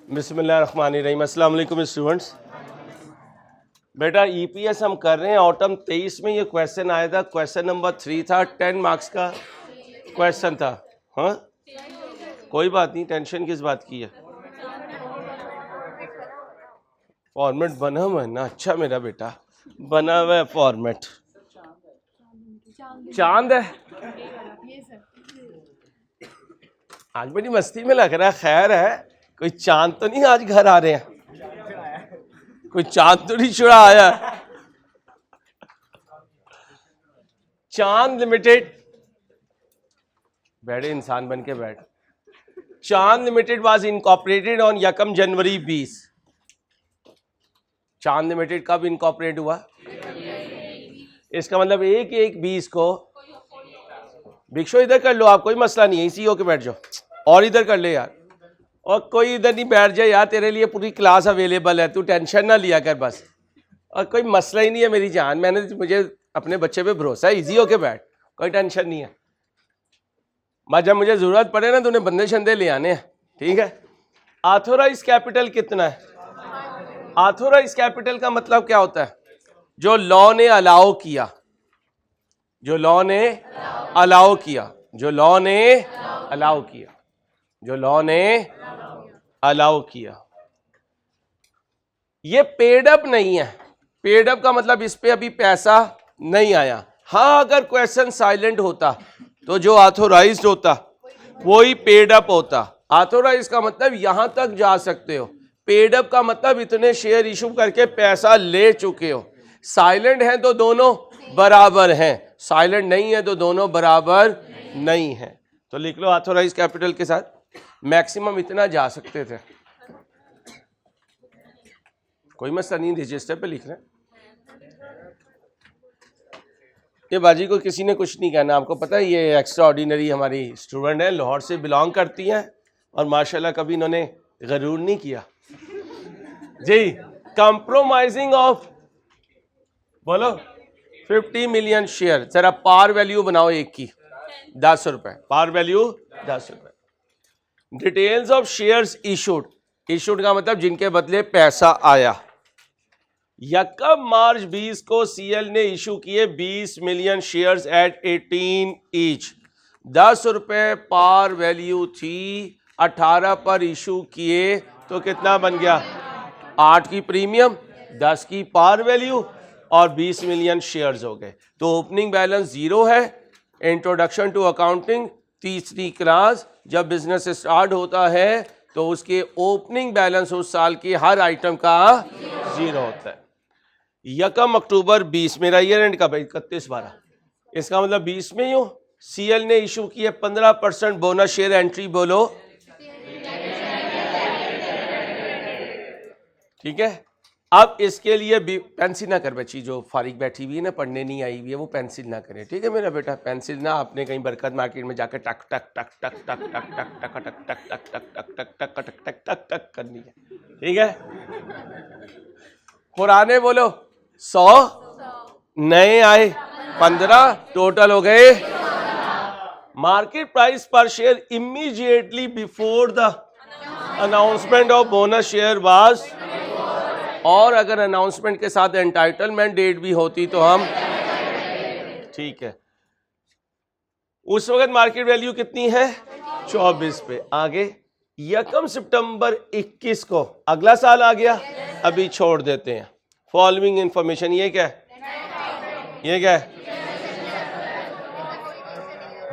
बिस्मिल्लाहिर्रहमानिर्रहीम। अस्सलाम वालेकुम स्टूडेंट्स। बेटा ईपीएस हम कर रहे हैं ऑटम 23 में। ये क्वेश्चन आया था, क्वेश्चन नंबर 3 था, 10 मार्क्स का क्वेश्चन था। हाँ कोई बात नहीं, टेंशन किस बात की है। फॉर्मेट बना हुआ है ना, अच्छा मेरा बेटा बना हुआ है फॉर्मेट। चांद है आज, बड़ी मस्ती में लग रहा है। खैर है, कोई चांद तो नहीं आज घर आ रहे हैं, कोई चांद तो नहीं छुड़ा आया। चांद लिमिटेड, बैठे इंसान बन के बैठ। चांद लिमिटेड वाज इनकॉर्पोरेटेड ऑन 1 जनवरी 20। चांद लिमिटेड कब इनकॉर्पोरेट हुआ? इसका मतलब 1/1/20 को। भिक्षो इधर कर लो आप, कोई मसला नहीं है, इसी होके बैठ जाओ। और इधर कर ले यार, और कोई इधर नहीं बैठ जाए यार, तेरे लिए पूरी क्लास अवेलेबल है, तू टेंशन ना लिया कर बस। और कोई मसला ही नहीं है मेरी जान, मुझे अपने बच्चे पे भरोसा है, इजी होके बैठ, कोई टेंशन नहीं है। मैं जब मुझे जरूरत पड़े ना, तूने बंदे शंदे ले आने हैं, ठीक है। ऑथोराइज कैपिटल कितना है? ऑथोराइज कैपिटल का मतलब क्या होता है? जो लॉ ने अलाउ किया, जो लॉ ने अलाउ किया, जो लॉ ने अलाउ किया, जो लॉ ने अलाउ किया। ये पेड अप नहीं है। पेड अप का मतलब इस पे अभी पैसा नहीं आया। हाँ, अगर क्वेश्चन साइलेंट होता तो जो ऑथोराइज्ड होता वही पेड अप होता। ऑथोराइज का मतलब यहां तक जा सकते हो, पेड अप का मतलब इतने शेयर इशू करके पैसा ले चुके हो। साइलेंट है तो दोनों बराबर हैं, साइलेंट नहीं है तो दोनों बराबर नहीं है। तो लिख लो ऑथोराइज कैपिटल के साथ मैक्सिमम इतना जा सकते थे। कोई मसला नहीं, रजिस्टर पे लिख रहे हैं। ये बाजी को किसी ने कुछ नहीं कहना, आपको पता है ये एक्स्ट्रा ऑर्डिनरी हमारी स्टूडेंट है, लाहौर से बिलोंग करती हैं और माशाल्लाह कभी इन्होंने गरूर नहीं किया जी। कंप्रोमाइजिंग ऑफ बोलो 50 मिलियन शेयर। जरा पार वैल्यू बनाओ एक की 10 रुपए, पार वैल्यू 10 रुपए। Details of shares issued, issued का मतलब जिनके बदले पैसा आया। 1 मार्च 20 को सीएल ने इशू किए 20 मिलियन शेयर्स एट 18 ईच। 10 रुपए पार वैल्यू थी, 18 पर इशू किए तो कितना बन गया? 8 की प्रीमियम, 10 की पार वैल्यू और 20 मिलियन शेयर्स हो गए। तो ओपनिंग बैलेंस 0 है। इंट्रोडक्शन टू अकाउंटिंग, तीसरी क्लास, जब बिजनेस स्टार्ट होता है तो उसके ओपनिंग बैलेंस उस साल के हर आइटम का 0 होता है। 1 अक्टूबर 20 मेरा ईयर एंड का भाई 31/12, इसका मतलब 20 में ही हो। सीएल ने इशू किए 15% बोनस शेयर एंट्री, बोलो ठीक है। अब इसके लिए भी पेंसिल ना कर बच्ची, जो फारिग बैठी हुई है ना, पढ़ने नहीं आई हुई है, वो पेंसिल ना करे, ठीक है मेरा बेटा। पेंसिल ना, आपने कहीं बरकत मार्केट में जाकर टक टक टक टक टक टक टक टक टक टक टक टक टक टक टक टक टक टक टक करनी है, ठीक है। पुराने बोलो 100, नए आए 15, टोटल हो गए। मार्केट प्राइस पर share immediately before the announcement of bonus share was, और अगर अनाउंसमेंट के साथ एंटाइटलमेंट डेट भी होती तो हम, ठीक है। उस वक्त मार्केट वैल्यू कितनी है? 24 पे। आगे 1 सितंबर 21 को, अगला साल आ गया, अभी छोड़ देते हैं। फॉलोइंग इंफॉर्मेशन, ये क्या है? ये क्या है?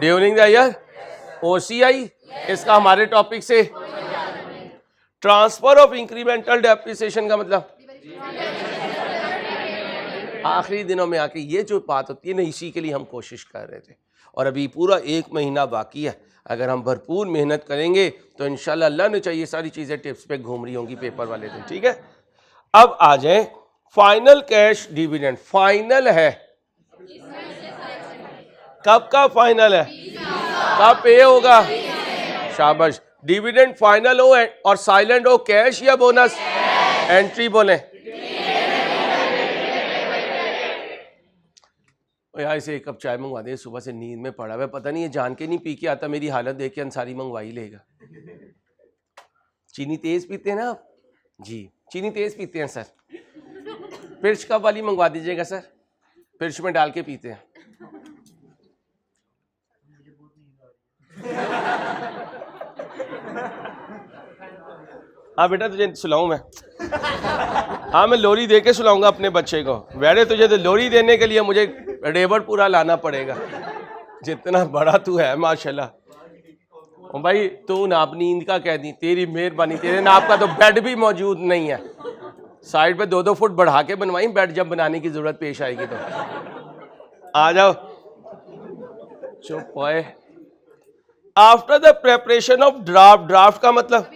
ड्यूरिंग द ईयर ओसीआई, इसका हमारे टॉपिक से ट्रांसफर ऑफ इंक्रीमेंटल डेप्रिसिएशन का मतलब आखिरी दिनों में आके ये जो बात होती है ना, इसी के लिए हम कोशिश कर रहे थे। और अभी पूरा 1 महीना बाकी है, अगर हम भरपूर मेहनत करेंगे तो इंशाल्लाह, अल्लाह ने चाहिए सारी चीजें टिप्स पे घूम रही होंगी पेपर वाले दिन, ठीक है। अब आ जाए फाइनल कैश डिविडेंड। फाइनल है, कब का फाइनल है? कब पे होगा? शाबाश। डिविडेंड फाइनल हो और साइलेंट हो, कैश या बोनस? एंट्री बोले यार, इसे 1 कप चाय मंगवा दे, सुबह से नींद में पड़ा हुआ, पता नहीं ये जान के नहीं पी के आता, मेरी हालत देख के अंसारी मंगवा ही लेगा। चीनी तेज पीते हैं ना आप? जी, चीनी तेज पीते हैं सर। पिर्च कप वाली मंगवा दीजिएगा सर, पिर्च में डाल के पीते हैं। हाँ बेटा तुझे सुलाऊं मैं, हाँ मैं लोरी दे के सुलाऊंगा अपने बच्चे को। वैसे तुझे तो लोरी देने के लिए मुझे रेवड़ पूरा लाना पड़ेगा, जितना बड़ा तू है माशाल्लाह। और भाई तू नाप नींद का कह दी, तेरी मेहरबानी, तेरे नाप का तो बेड भी मौजूद नहीं है। साइड पे 2-2 फुट बढ़ा के बनवाई बेड, जब बनाने की जरूरत पेश आएगी तो। आ जाओ, चुप होए। After the preparation of draft, draft का मतलब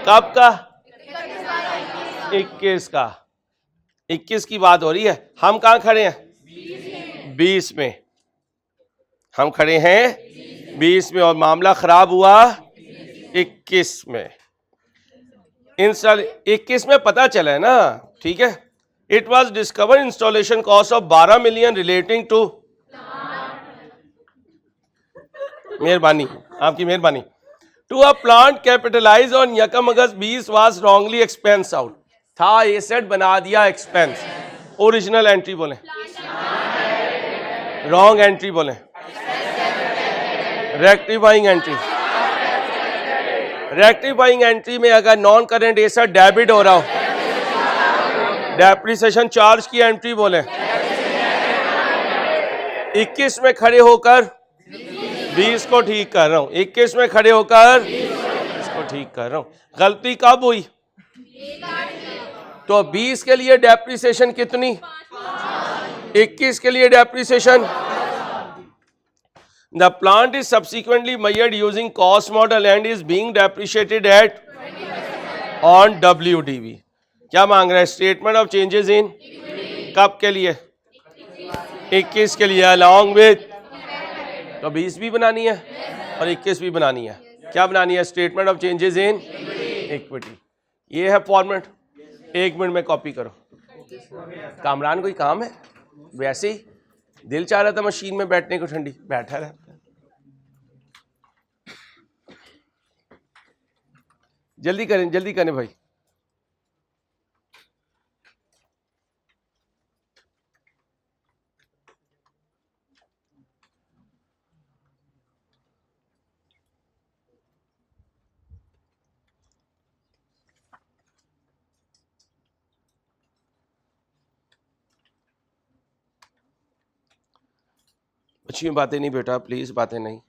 कब का? 21 का। 21 की बात हो रही है। हम कहाँ खड़े हैं? 20 में। हम खड़े हैं 20 में और मामला खराब हुआ 21 में। इंस्टॉल 21 में पता चला है ना, ठीक है। It was discover installation cost of 12 million relating to, मेहरबानी आपकी मेहरबानी, to a plant capitalise on यकम अगस्त 20 वाज रॉन्गली एक्सपेंस आउट। था एसेट बना दिया एक्सपेंस। ओरिजिनल एंट्री बोले, रॉन्ग एंट्री बोले, रेक्टिफाइंग एंट्री। रेक्टिफाइंग एंट्री में अगर नॉन करेंट एसेट डेबिट हो रहा हो, डेप्रिसिएशन चार्ज की एंट्री बोले। 21 में खड़े होकर 20 को ठीक कर रहा हूं, 21 में खड़े होकर इसको ठीक कर रहा हूं। गलती कब हुई? तो 20 के लिए डेप्रिसिएशन कितनी? 21 के लिए depreciation. The plant is subsequently measured using cost model and is being depreciated at on WDV. क्या मांग रहा है? स्टेटमेंट ऑफ चेंजेस इन, कब के लिए? 21 के लिए, अलॉन्ग विथ, तो 20 भी बनानी है और 21 भी बनानी है। क्या बनानी है? Statement of changes in equity. ये है फॉर्मेट, 1 मिनट में कॉपी करो। कामरान कोई काम है? वैसे ही दिल चाह रहा था मशीन में बैठने को, ठंडी बैठा रहा। जल्दी करें भाई। अच्छी बातें नहीं बेटा, प्लीज बातें नहीं।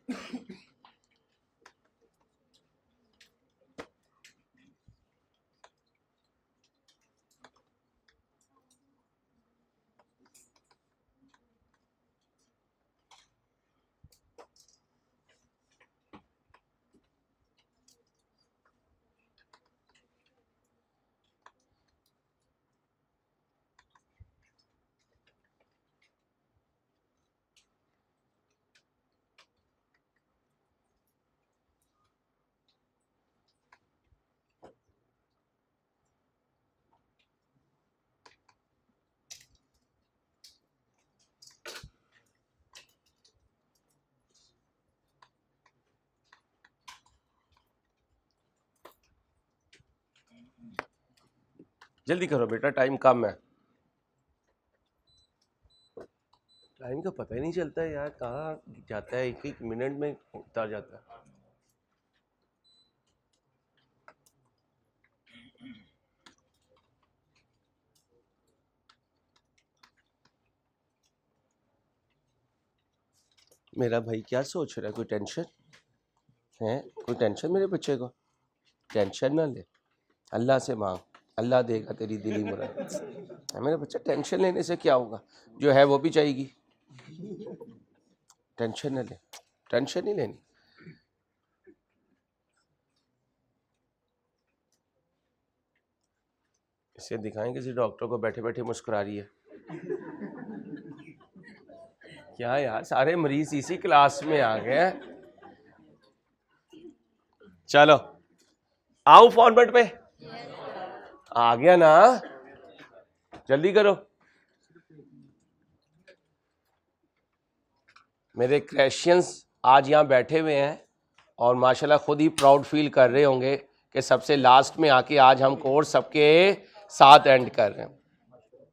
जल्दी करो बेटा, टाइम कम है। टाइम का पता ही नहीं चलता है यार, कहाँ जाता है, 1-1 मिनट में उतर जाता है। मेरा भाई क्या सोच रहा है? कोई टेंशन है? कोई टेंशन मेरे बच्चे को? टेंशन ना ले, अल्लाह से मांग, अल्लाह देगा तेरी दिली मुराद। मेरा बच्चा टेंशन लेने से क्या होगा? जो है वो भी चाहिएगी। टेंशन न ले, टेंशन नहीं लेनी। इसे दिखाएं किसी डॉक्टर को बैठे बैठे मुस्कुरा रही है। क्या यार, सारे मरीज इसी क्लास में आ गए। चलो आओ फॉर्मेट पे, आ गया ना? जल्दी करो। मेरे क्रिश्चियंस आज यहाँ बैठे हुए हैं और माशाल्लाह खुद ही प्राउड फील कर रहे होंगे कि सबसे लास्ट में आके आज हम कोर्स सबके साथ एंड कर रहे हैं।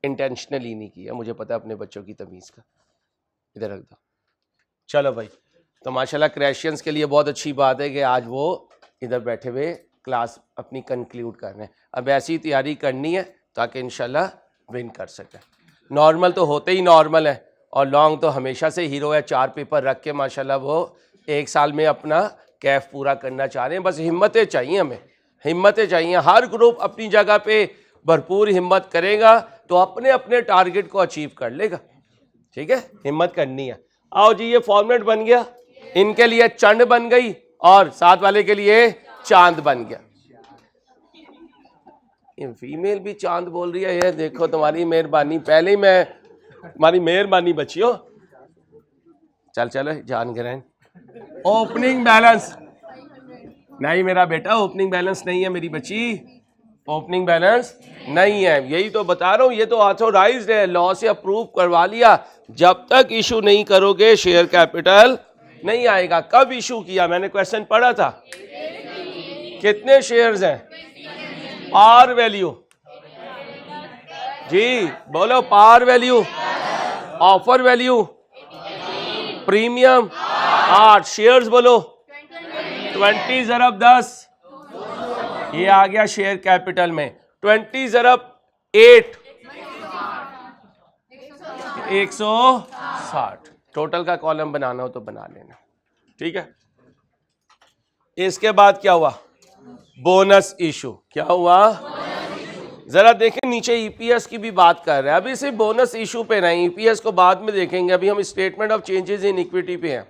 इंटेंशनली नहीं किया, मुझे पता है अपने बच्चों की तमीज़ का। इधर रख दो। चलो भाई, तो माशाल्लाह क्रैशियंस के लिए बहुत अच्छी बात है कि आज वो इधर बैठे हुए क्लास अपनी कंक्लूड कर रहे हैं। अब ऐसी तैयारी करनी है ताकि इंशाल्लाह विन कर सकें। नॉर्मल तो होते ही नॉर्मल है और लॉन्ग तो हमेशा से हीरो है। 4 पेपर रख के माशाल्लाह वो 1 साल में अपना कैफ पूरा करना चाह रहे हैं। बस हिम्मतें चाहिए, हमें हिम्मतें चाहिए। हर ग्रुप अपनी जगह पे भरपूर हिम्मत करेगा तो अपने अपने टारगेट को अचीव कर लेगा। ठीक है, हिम्मत करनी है। आओ जी, ये फॉर्मेट बन गया, इनके लिए चंड बन गई और साथ वाले के लिए चांद बन गया। फीमेल भी चांद बोल रही है, ये देखो तुम्हारी मेहरबानी, पहले ही मैं तुम्हारी मेहरबानी बच्चियों। चल चलो जान ग्रहण। ओपनिंग बैलेंस नहीं मेरा बेटा, ओपनिंग बैलेंस नहीं है मेरी बच्ची, ओपनिंग बैलेंस नहीं है। यही तो बता रहा हूं, ये तो ऑथोराइज्ड है, लॉ से अप्रूव करवा लिया। जब तक इशू नहीं करोगे शेयर कैपिटल नहीं आएगा। कब इशू किया? मैंने क्वेश्चन पढ़ा था। कितने शेयर्स हैं? पार वैल्यू जी बोलो, par value, offer value, premium 8 shares बोलो 20 ज़रब 10, ये आ गया शेयर कैपिटल में। 20 ज़रब 8 160। टोटल का कॉलम बनाना हो तो बना लेना। ठीक है, इसके बाद क्या हुआ? Bonus issue. क्या हुआ? जरा देखें नीचे, ईपीएस की भी बात कर रहे हैं। अभी सिर्फ बोनस इशू पे नहीं, ईपीएस को बाद में देखेंगे। अभी हम statement of changes in equity पे हैं।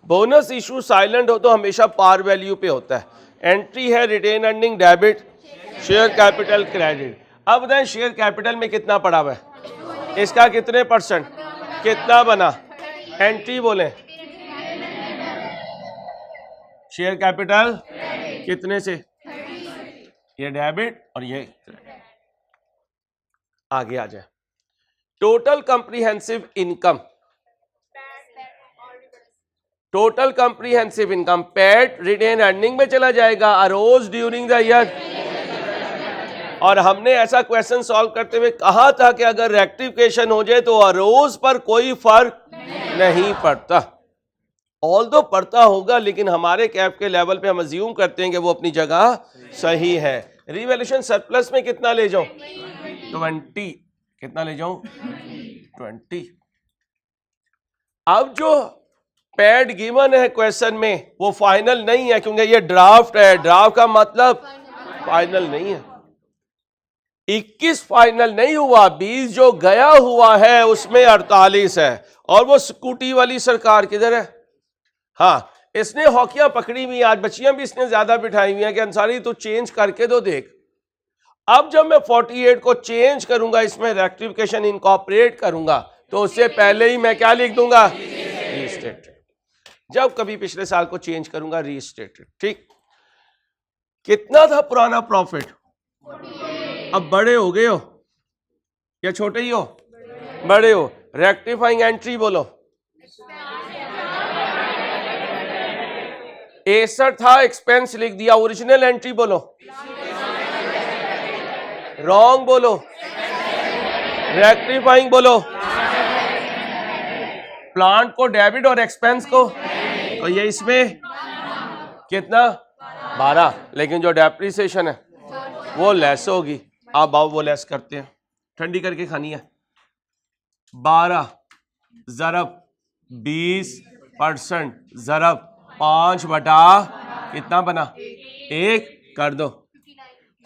बोनस इशू साइलेंट हो तो हमेशा पार वैल्यू पे होता है। एंट्री है retain earning debit, share capital credit. अब बताएं शेयर कैपिटल में कितना पड़ा हुआ है, इसका कितने %, कितना बना? एंट्री बोले, शेयर कैपिटल कितने से? ये डेबिट और ये क्रेडिट। आगे आ जाए, total comprehensive income, total comprehensive income PAT retain earning में चला जाएगा, अरोज ड्यूरिंग द ईयर। और हमने ऐसा क्वेश्चन सॉल्व करते हुए कहा था कि अगर रेक्टिफिकेशन हो जाए तो अरोज पर कोई फर्क नहीं पड़ता। ऑल्दो पड़ता होगा, लेकिन हमारे कैप के लेवल पे हम अज्यूम करते हैं कि वो अपनी जगह सही है। रिवैल्यूएशन सरप्लस में कितना ले जाऊं? 20। कितना ले जाऊं? 20। अब जो पैड गिवन है क्वेश्चन में वो फाइनल नहीं है, क्योंकि ये ड्राफ्ट है। ड्राफ्ट का मतलब फाइनल नहीं है। 21 फाइनल नहीं हुआ, 20 जो गया हुआ है उसमें 48 है। और वो स्कूटी वाली सरकार किधर है? हाँ, इसने हॉकियां पकड़ी हुई, आज बच्चियां भी इसने ज्यादा बिठाई हुई हैं कि अंसारी तो चेंज करके दो देख। अब जब मैं 48 को चेंज करूंगा, इसमें रेक्टिफिकेशन इनकॉर्पोरेट करूंगा, तो उससे पहले ही मैं क्या लिख दूंगा? रीस्टेटेड। जब कभी पिछले साल को चेंज करूंगा, रीस्टेटेड। ठीक, कितना था पुराना प्रॉफिट? अब बड़े हो गए हो या छोटे ही हो? बड़े हो। रेक्टिफाइंग एंट्री बोलो। 61 था, एक्सपेंस लिख दिया। ओरिजिनल एंट्री बोलो। रॉन्ग बोलो। रेक्टिफाइंग बोलो। प्लांट को डेबिट और एक्सपेंस को, तो ये इसमें कितना? 12। लेकिन जो डेप्रिसिएशन है वो लेस होगी। आप आओ वो लेस करते हैं, ठंडी करके खानी है। 12 ज़रब 20% ज़रब 5 बटा कितना बना? 1 कर दो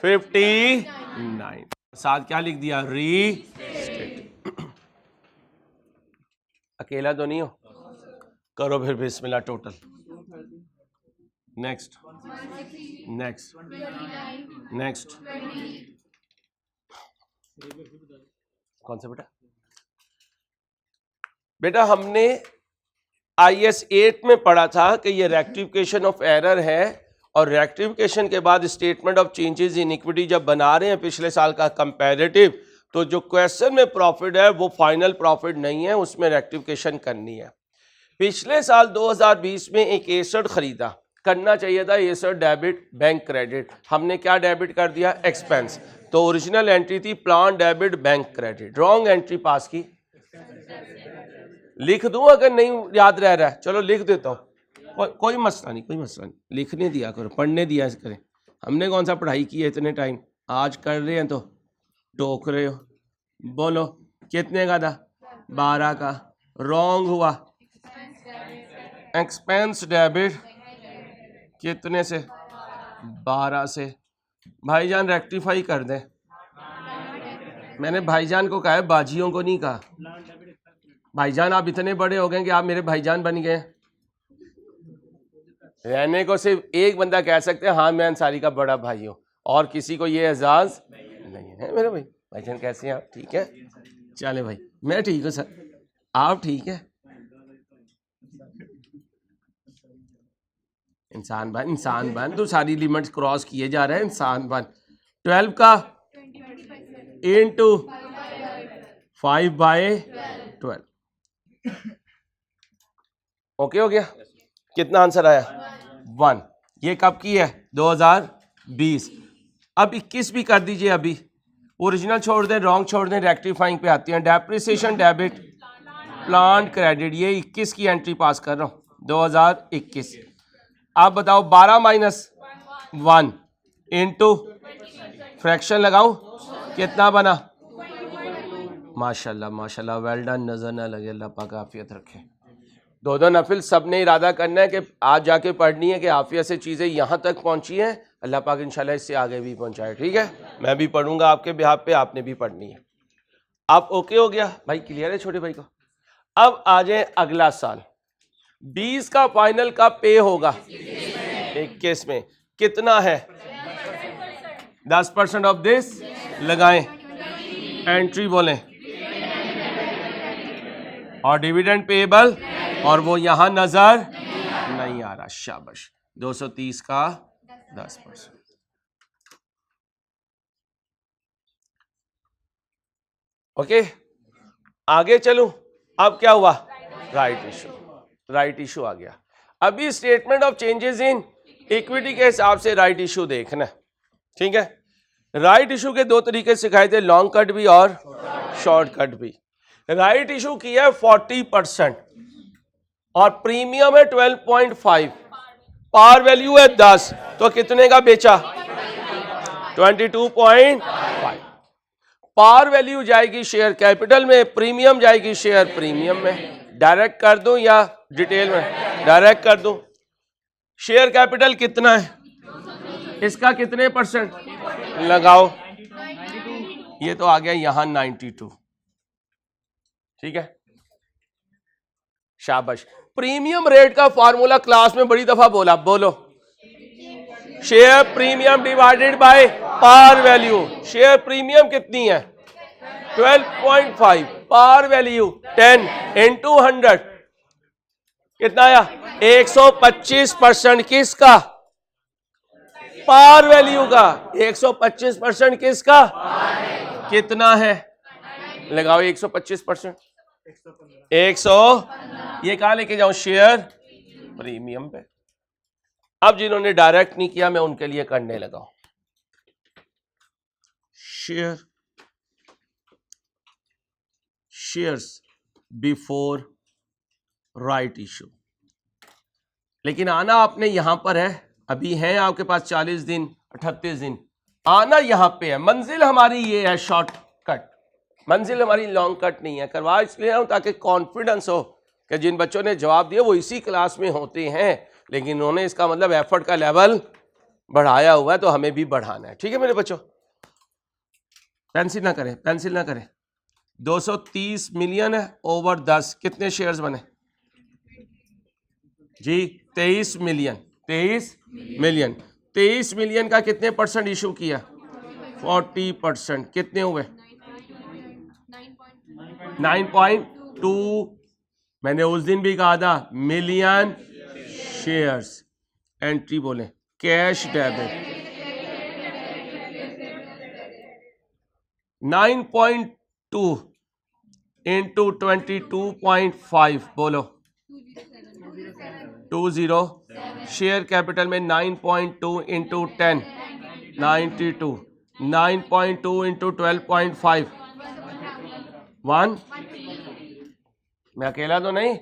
59। साथ क्या लिख दिया? रीस्टेट। अकेला तो नहीं हो? करो फिर बिस्मिल्लाह। Total next next next. कौन सा बेटा? बेटा हमने IS 8 में पढ़ा था कि ये रेक्टिफिकेशन ऑफ एरर है, और रेक्टिफिकेशन के बाद statement of changes in equity जब बना रहे हैं पिछले साल का कंपैरेटिव, तो जो क्वेश्चन में प्रॉफिट है वो फाइनल प्रॉफिट नहीं है, उसमें रेक्टिफिकेशन करनी है। पिछले साल 2020 में एक एसेट खरीदा, करना चाहिए था ये सर डेबिट बैंक क्रेडिट, हमने क्या डेबिट कर दिया, एक्सपेंस। तो ओरिजिनल एंट्री थी plan debit bank credit, wrong entry पास की। लिख दूं अगर नहीं याद रह रहा है, चलो लिख देता हूं, कोई मसला नहीं, कोई मसला नहीं, लिखने दिया करो, पढ़ने दिया करें। हमने कौन सा पढ़ाई की है इतने टाइम, आज कर रहे हैं तो टोक रहे हो। बोलो कितने का था, 12 का, रॉन्ग हुआ, एक्सपेंस डेबिट कितने से, 12 से। भाईजान रेक्टिफाई कर दें, मैंने भाईजान को कहा है, बाजियों को नहीं कहा। भाईजान आप इतने बड़े हो गए कि आप मेरे भाईजान बन गए। रहने को सिर्फ एक बंदा कह सकते हैं हाँ मैं अंसारी का बड़ा भाई हूँ, और किसी को ये एजाज नहीं है। मेरे भाई भाईजान कैसे हैं आप, ठीक है, चले भाई, मैं ठीक हूँ सर, आप ठीक है। इंसान बन, तू सारी लिमिट्स क्रॉस किए जा रहे हैं, इंसान बन। 12 का इंटू 5/12, ओके हो गया। कितना आंसर आया, 1। ये कब की है, 2020। अब 21 भी कर दीजिए, अभी ओरिजिनल छोड़ दें, रॉन्ग छोड़ दें, रेक्टिफाइंग पे आती हैं। डेप्रिसिएशन डेबिट प्लांट क्रेडिट, ये 21 की एंट्री पास कर रहा हूँ, 2021। आप बताओ 12 - 1 इंटू फ्रैक्शन लगाऊं, कितना बना, माशाल्लाह माशाल्लाह, वेल डन, नजर ना लगे, अल्लाह पाक आफियत रखे। दो नफिल सब ने इरादा करना है कि आज जाके पढ़नी है कि आफियत से चीज़ें यहाँ तक पहुँची हैं, अल्लाह पाक इंशाल्लाह इससे आगे भी पहुँचाए, ठीक है। मैं भी पढ़ूंगा आपके बिहाफ पे, आपने भी पढ़नी है। आप ओके हो गया भाई, क्लियर है छोटे भाई को। अब आ जाए अगला साल, 20 का फाइनल का पे होगा 21 में, कितना है, 10% ऑफ दिस लगाएं, एंट्री बोलें, और डिविडेंड पेएबल, और वो यहां नजर नहीं आ रहा, शाबाश। 230 का 10%। ओके, आगे चलूं। अब क्या हुआ, राइट इशू आ गया। अभी statement of changes in equity के हिसाब से राइट इशू देखना, ठीक है। राइट इशू के 2 तरीके सिखाए थे, लॉन्ग कट भी और शॉर्ट कट भी। राइट इशू किया है 40% और प्रीमियम है 12.5, पार वैल्यू है 10, तो कितने का बेचा, 22.5। पार वैल्यू जाएगी शेयर कैपिटल में, प्रीमियम जाएगी शेयर प्रीमियम में। डायरेक्ट कर दूं या डिटेल में, डायरेक्ट कर दूं। शेयर कैपिटल कितना है, इसका कितने परसेंट लगाओ, ये तो आ गया यहां 92, ठीक है, शाबाश। प्रीमियम रेट का फॉर्मूला क्लास में बड़ी दफा बोला, बोलो, share premium divided by par value. Share premium कितनी है, 12.5, पार वैल्यू 10 इंटू 100, कितना आया, 125% किसका, पार वैल्यू का। 125% किसका, कितना है, लगाओ 125%, 100, ये कहां लेके जाऊं, शेयर प्रीमियम पे। अब जिन्होंने डायरेक्ट नहीं किया मैं उनके लिए करने लगा, शेयर्स बिफोर राइट इशू। लेकिन आना आपने यहां पर है, अभी है आपके पास 40 दिन 38 दिन, आना यहां पे है। मंजिल हमारी ये है शॉर्टकट, मंजिल हमारी लॉन्ग कट नहीं है। करवा इसलिए रहा हूं ताकि कॉन्फिडेंस हो कि जिन बच्चों ने जवाब दिया वो इसी क्लास में होते हैं, लेकिन उन्होंने इसका मतलब एफर्ट का लेवल बढ़ाया हुआ है, तो हमें भी बढ़ाना है, ठीक है मेरे बच्चों। पेंसिल ना करें, पेंसिल ना करें। 230 मिलियन है ओवर 10, कितने शेयर्स बने जी, 23 मिलियन। 23 मिलियन का कितने परसेंट इशू किया, 40%, कितने हुए, 9.2। मैंने उस दिन भी कहा था मिलियन शेयर्स। एंट्री बोले, कैश डेबिट 9.2 इंटू 22.5, बोलो 207, शेयर कैपिटल में 9.2 इंटू 10 92, 9.2 इंटू 12.5 1, मैं अकेला तो नहीं,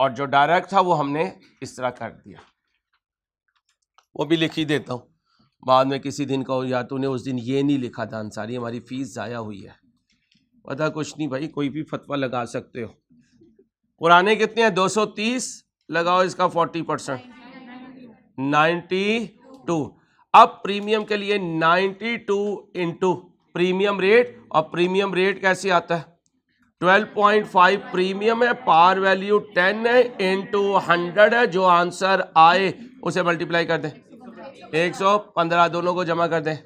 और जो डायरेक्ट था वो हमने इस तरह कर दिया, वो भी लिख ही देता हूं, बाद में किसी दिन कहो या तूने उस दिन ये नहीं लिखा था अंसारी, हमारी फीस ज़ाया हुई है। पता कुछ नहीं भाई, कोई भी फतवा लगा सकते हो। पुराने कितने हैं? 230 लगाओ इसका 40%, 92। अब प्रीमियम के लिए 92 इंटू प्रीमियम रेट, और प्रीमियम रेट कैसे आता है? 12.5 प्रीमियम है, पार वैल्यू 10 है, इंटू 100 है, जो आंसर आए उसे मल्टीप्लाई कर दें, 115, दोनों को जमा कर दें।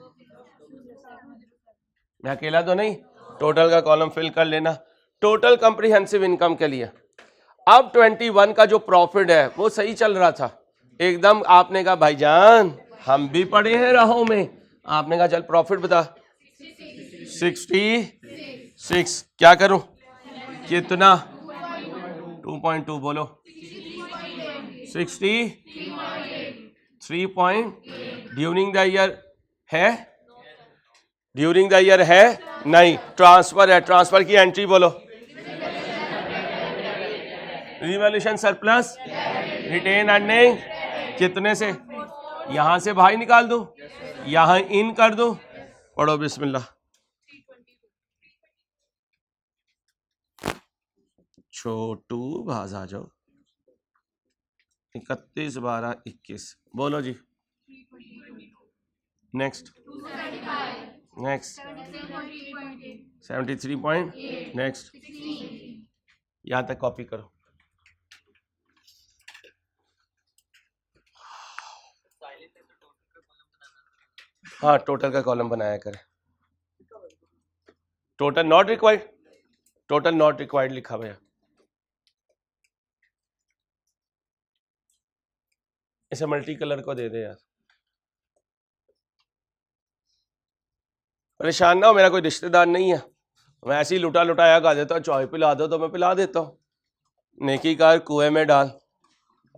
मैं अकेला तो नहीं, टोटल का कॉलम फिल कर लेना। टोटल कंप्रीहेंसिव इनकम के लिए अब 21 का जो प्रॉफिट है वो सही चल रहा था एकदम। आपने कहा भाईजान हम भी पढ़े हैं राहों में, आपने कहा चल प्रॉफिट बता, 66। क्या करूं? कितना? 2.2 बोलो, 63 पॉइंट। ड्यूरिंग द ईयर है? ड्यूरिंग द ईयर है नहीं, ट्रांसफर है। ट्रांसफर की एंट्री बोलो, रिवॉल्यूशन सरप्लस, रिटेन अर्निंग, कितने से? यहां से बाहर निकाल दो, यहां इन कर दो, पढ़ो बिस्मिल्लाह। छोटू बाज आ जाओ, 31 12 21 बोलो जी। नेक्स्ट, नेक्स्ट 73 पॉइंट, नेक्स्ट यहां तक कॉपी करो। हाँ टोटल का कॉलम बनाया करें। Total not required, total not required लिखा भैया। इसे मल्टी कलर को दे दे यार, परेशान ना हो, मेरा कोई रिश्तेदार नहीं है, मैं ऐसे ही लुटा लुटाया गा देता हूँ, चाय पिला दो तो मैं पिला देता हूँ, नेकी कार कुएं में डाल।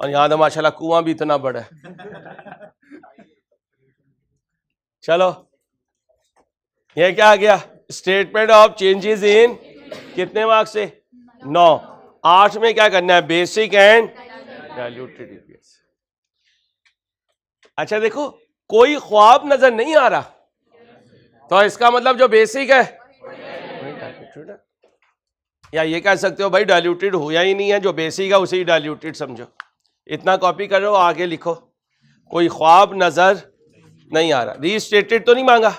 और यहाँ तो माशाल्लाह कुआं भी इतना बड़ा है। चलो ये क्या आ गया? स्टेटमेंट ऑफ चेंजेस इन, कितने मार्क्स से? 9। 8 में क्या करना है? Basic and diluted EPS. अच्छा देखो, कोई ख्वाब नजर नहीं आ रहा, तो इसका मतलब जो बेसिक है, या ये कह सकते हो भाई डाइल्यूटेड हुआ ही नहीं है, जो बेसिक है उसे ही डाइल्यूटेड समझो। इतना कॉपी करो, आगे लिखो, कोई ख्वाब नजर नहीं आ रहा। रीस्टेटेड तो नहीं मांगा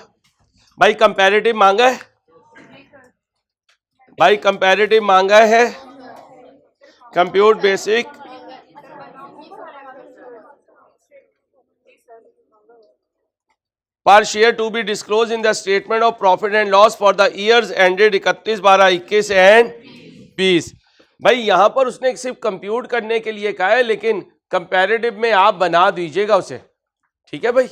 भाई, कंपैरेटिव मांगा है भाई, कंपैरेटिव मांगा है, compute basic, per share to be disclose in the statement of profit and loss for the years ended 31 12 21 and 20। भाई यहां पर उसने सिर्फ कंप्यूट करने के लिए कहा है, लेकिन कंपैरेटिव में आप बना दीजिएगा उसे, ठीक है भाई।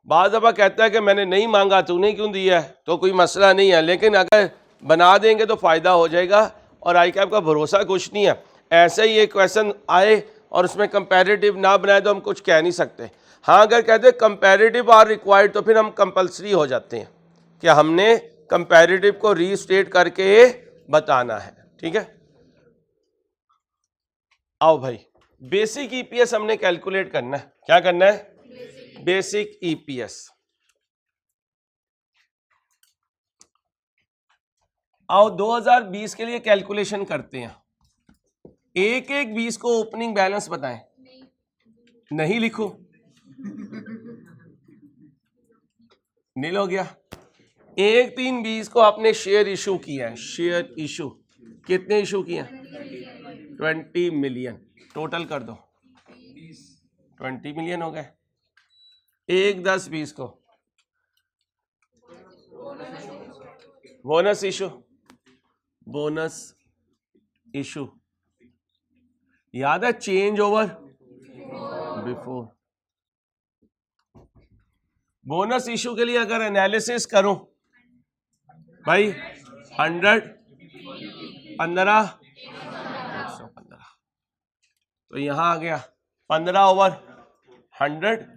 बाद दफा कहता है कि मैंने नहीं मांगा, तूने क्यों दिया है, तो कोई मसला नहीं है, लेकिन अगर बना देंगे तो फायदा हो जाएगा। और आई कैप का भरोसा कुछ नहीं है, ऐसे ही एक क्वेश्चन आए और उसमें कंपैरेटिव ना बनाए तो हम कुछ कह नहीं सकते। हाँ अगर कहते हैं कंपैरेटिव आर रिक्वायर्ड, तो फिर हम कंपलसरी हो जाते हैं कि हमने कंपैरेटिव को रीस्टेट करके बताना है, ठीक है। आओ भाई, बेसिक ईपीएस हमने कैलकुलेट करना है। क्या करना है? Basic EPS. आओ 2020 के लिए कैलकुलेशन करते हैं। एक एक 20 को ओपनिंग बैलेंस बताएं। नहीं लिखो, नील हो गया। 1/3/20 को आपने शेयर इशू किया है, शेयर इशू कितने इशू किए हैं? 20 मिलियन। टोटल कर दो, 20 मिलियन हो गए। 1/10/20 को बोनस इशू, बोनस इशू याद है? Change over before. Bonus issue के लिए अगर एनालिसिस करूं भाई, 100 15 115, तो यहाँ आ गया 15/100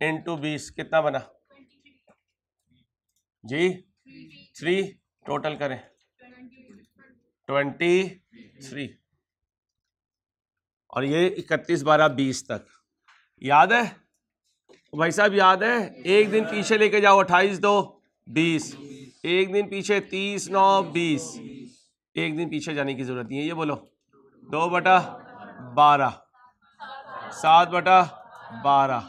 इंटू 20 कितना बना जी 3 टोटल करें 23 और ये 31/12 तक याद है भाई साहब याद है। एक दिन पीछे लेके जाओ 28 2 20 एक दिन पीछे 30 9 20 एक दिन पीछे जाने की जरूरत नहीं है। ये बोलो 2/12 7/12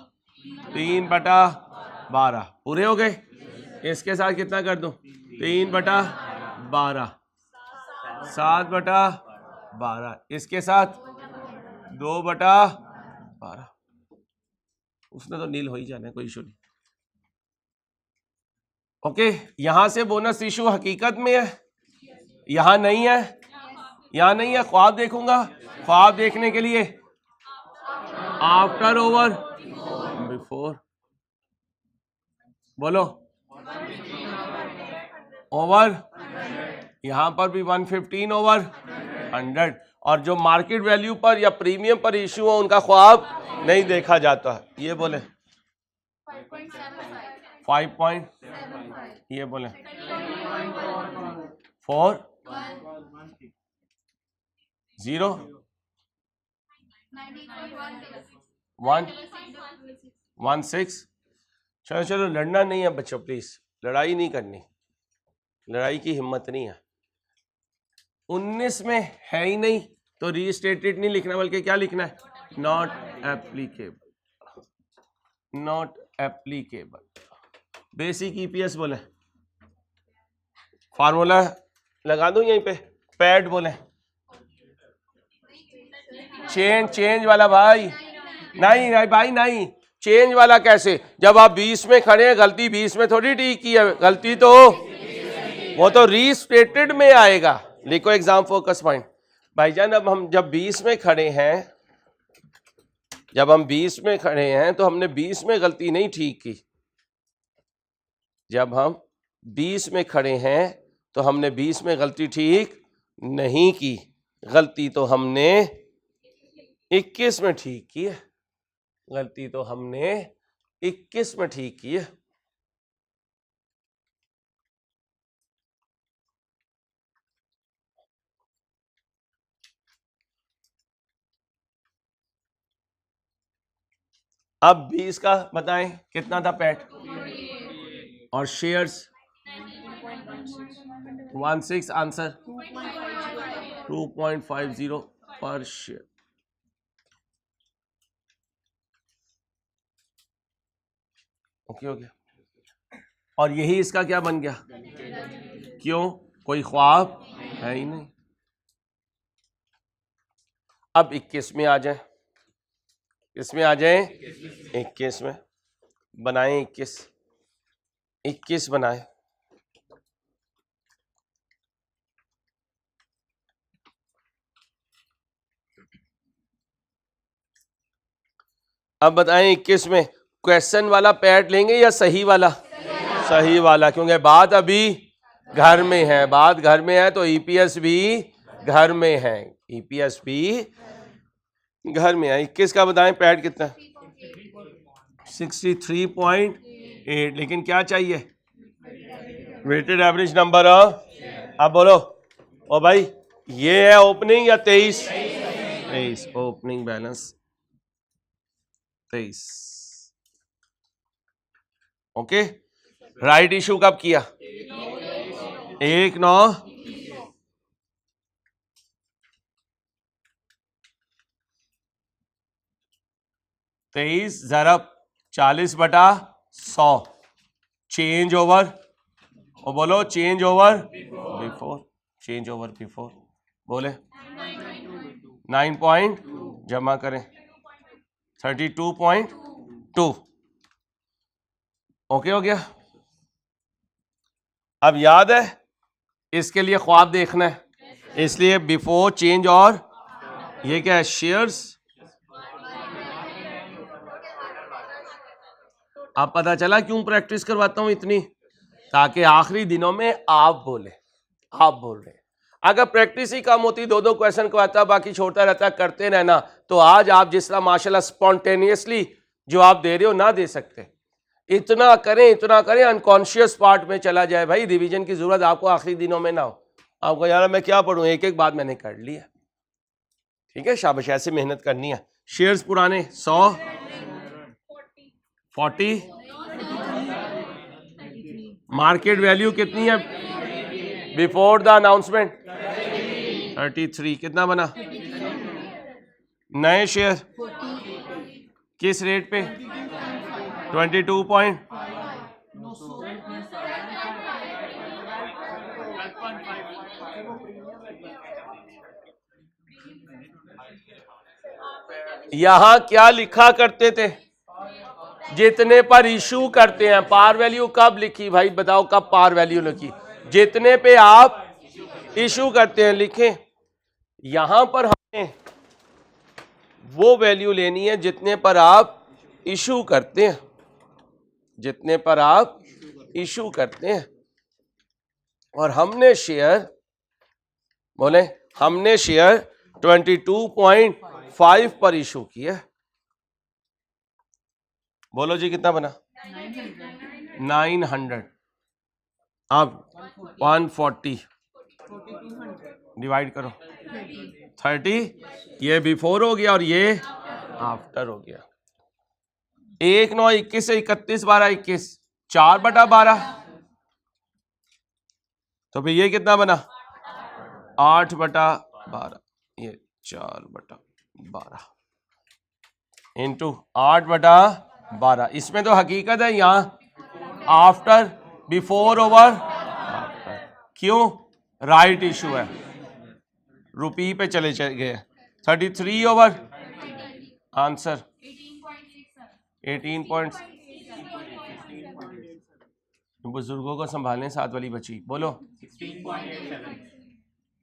3/12 पूरे हो गए। इसके साथ कितना कर दूं 3/12 7/12 इसके साथ 2/12 उसने तो नील हो ही जाना है कोई इशू नहीं। ओके यहां से बोनस इशू हकीकत में है यहां नहीं है यहां नहीं है। ख्वाब देखूंगा ख्वाब देखने के लिए आफ्टर ओवर बिफोर बोलो ओवर यहां पर भी 115/100 और जो मार्केट वैल्यू पर या प्रीमियम पर इशू हो उनका ख्वाब नहीं देखा जाता। ये बोले 5 ये बोले 4 0 1 1 6 चलो चलो लड़ना नहीं है बच्चों प्लीज लड़ाई नहीं करनी लड़ाई की हिम्मत नहीं है। 19 में है ही नहीं तो रीस्टेटेड नहीं लिखना बल्कि क्या लिखना है नॉट एप्लीकेबल। बेसिक ईपीएस बोले फार्मूला लगा दूं यहीं पे पैड बोले चेंज वाला भाई नहीं भाई नहीं चेंज वाला कैसे जब आप 20 में खड़े हैं गलती 20 में थोड़ी ठीक की है गलती तो वो तो रीस्टेटेड में आएगा। लिखो एग्जाम फोकस पॉइंट भाईजान अब हम जब 20 में खड़े हैं तो हमने 20 में गलती नहीं ठीक की। जब हम 20 में खड़े हैं तो हमने 20 में गलती ठीक नहीं की गलती तो हमने 21 में ठीक की है गलती तो हमने 21 में ठीक की है। अब 20 का बताएं कितना था पैट और शेयर्स 16 आंसर 2.50 पर शेयर। ओके हो गया और यही इसका क्या बन गया क्यों कोई ख्वाब है ही नहीं। अब 21 में आ जाए इसमें आ जाए 21 में बनाए 21 बनाए अब बताएं 21 में क्वेश्चन वाला पैट लेंगे या सही वाला क्योंकि बात अभी घर में है तो ईपीएस भी घर में है 21 का बताएं पैट कितना 63.8 लेकिन क्या चाहिए वेटेड एवरेज नंबर। अब बोलो ओ भाई ये है ओपनिंग या 23 opening balance 23। Okay right issue कब किया 1/9 23 ज़रब 40/100 चेंज ओवर और बोलो चेंज ओवर बिफोर बोले 9 पॉइंट जमा करें 32.2। ओके हो गया। अब याद है इसके लिए ख्वाब देखना है इसलिए बिफोर चेंज और ये क्या है शेयर्स। अब पता चला क्यों प्रैक्टिस करवाता हूं इतनी ताकि आखिरी दिनों में आप बोल रहे अगर प्रैक्टिस ही कम होती, दो क्वेश्चन को आता बाकी छोड़ता रहता, करते रहना, तो आज आप जिस तरह माशाल्लाह स्पॉन्टेनियसली जवाब दे रहे हो ना दे सकते। इतना करें अनकॉन्शियस पार्ट में चला जाए भाई, रिवीजन की जरूरत आपको आखिरी दिनों में ना हो। आपको यार मैं क्या पढ़ूं, एक एक बात मैंने कर लिया, ठीक है, शाबाश, ऐसे मेहनत करनी है। शेयर्स पुराने 100, 40, मार्केट वैल्यू कितनी है बिफोर द अनाउंसमेंट, 33, कितना बना? नए शेयर किस रेट पे? 22 पॉइंट, यहां क्या लिखा करते थे? जितने पर इशू करते हैं। पार वैल्यू कब लिखी भाई, बताओ कब पार वैल्यू लिखी? जितने पे आप इशू करते हैं लिखें। यहां पर हमें वो वैल्यू लेनी है जितने पर आप इशू करते हैं, जितने पर आप इशू करते हैं। और हमने शेयर, बोले हमने शेयर 22.5 पर इशू किया। बोलो जी कितना बना? 900। अब 140 डिवाइड करो 30, ये बिफोर हो गया और ये आफ्टर हो गया। 1 9 21 से 31 12 21, 4/12। तो फिर ये कितना बना? 8/12, ये 4/12 इंटू 8/12। इसमें तो हकीकत है, यहां आफ्टर बिफोर ओवर आफ्टर। क्यों? राइट इशू है, रुपी पे चले गए। 33 ओवर आंसर 18 बुजुर्गों को संभालें, साथ वाली बच्ची बोलो 16.87।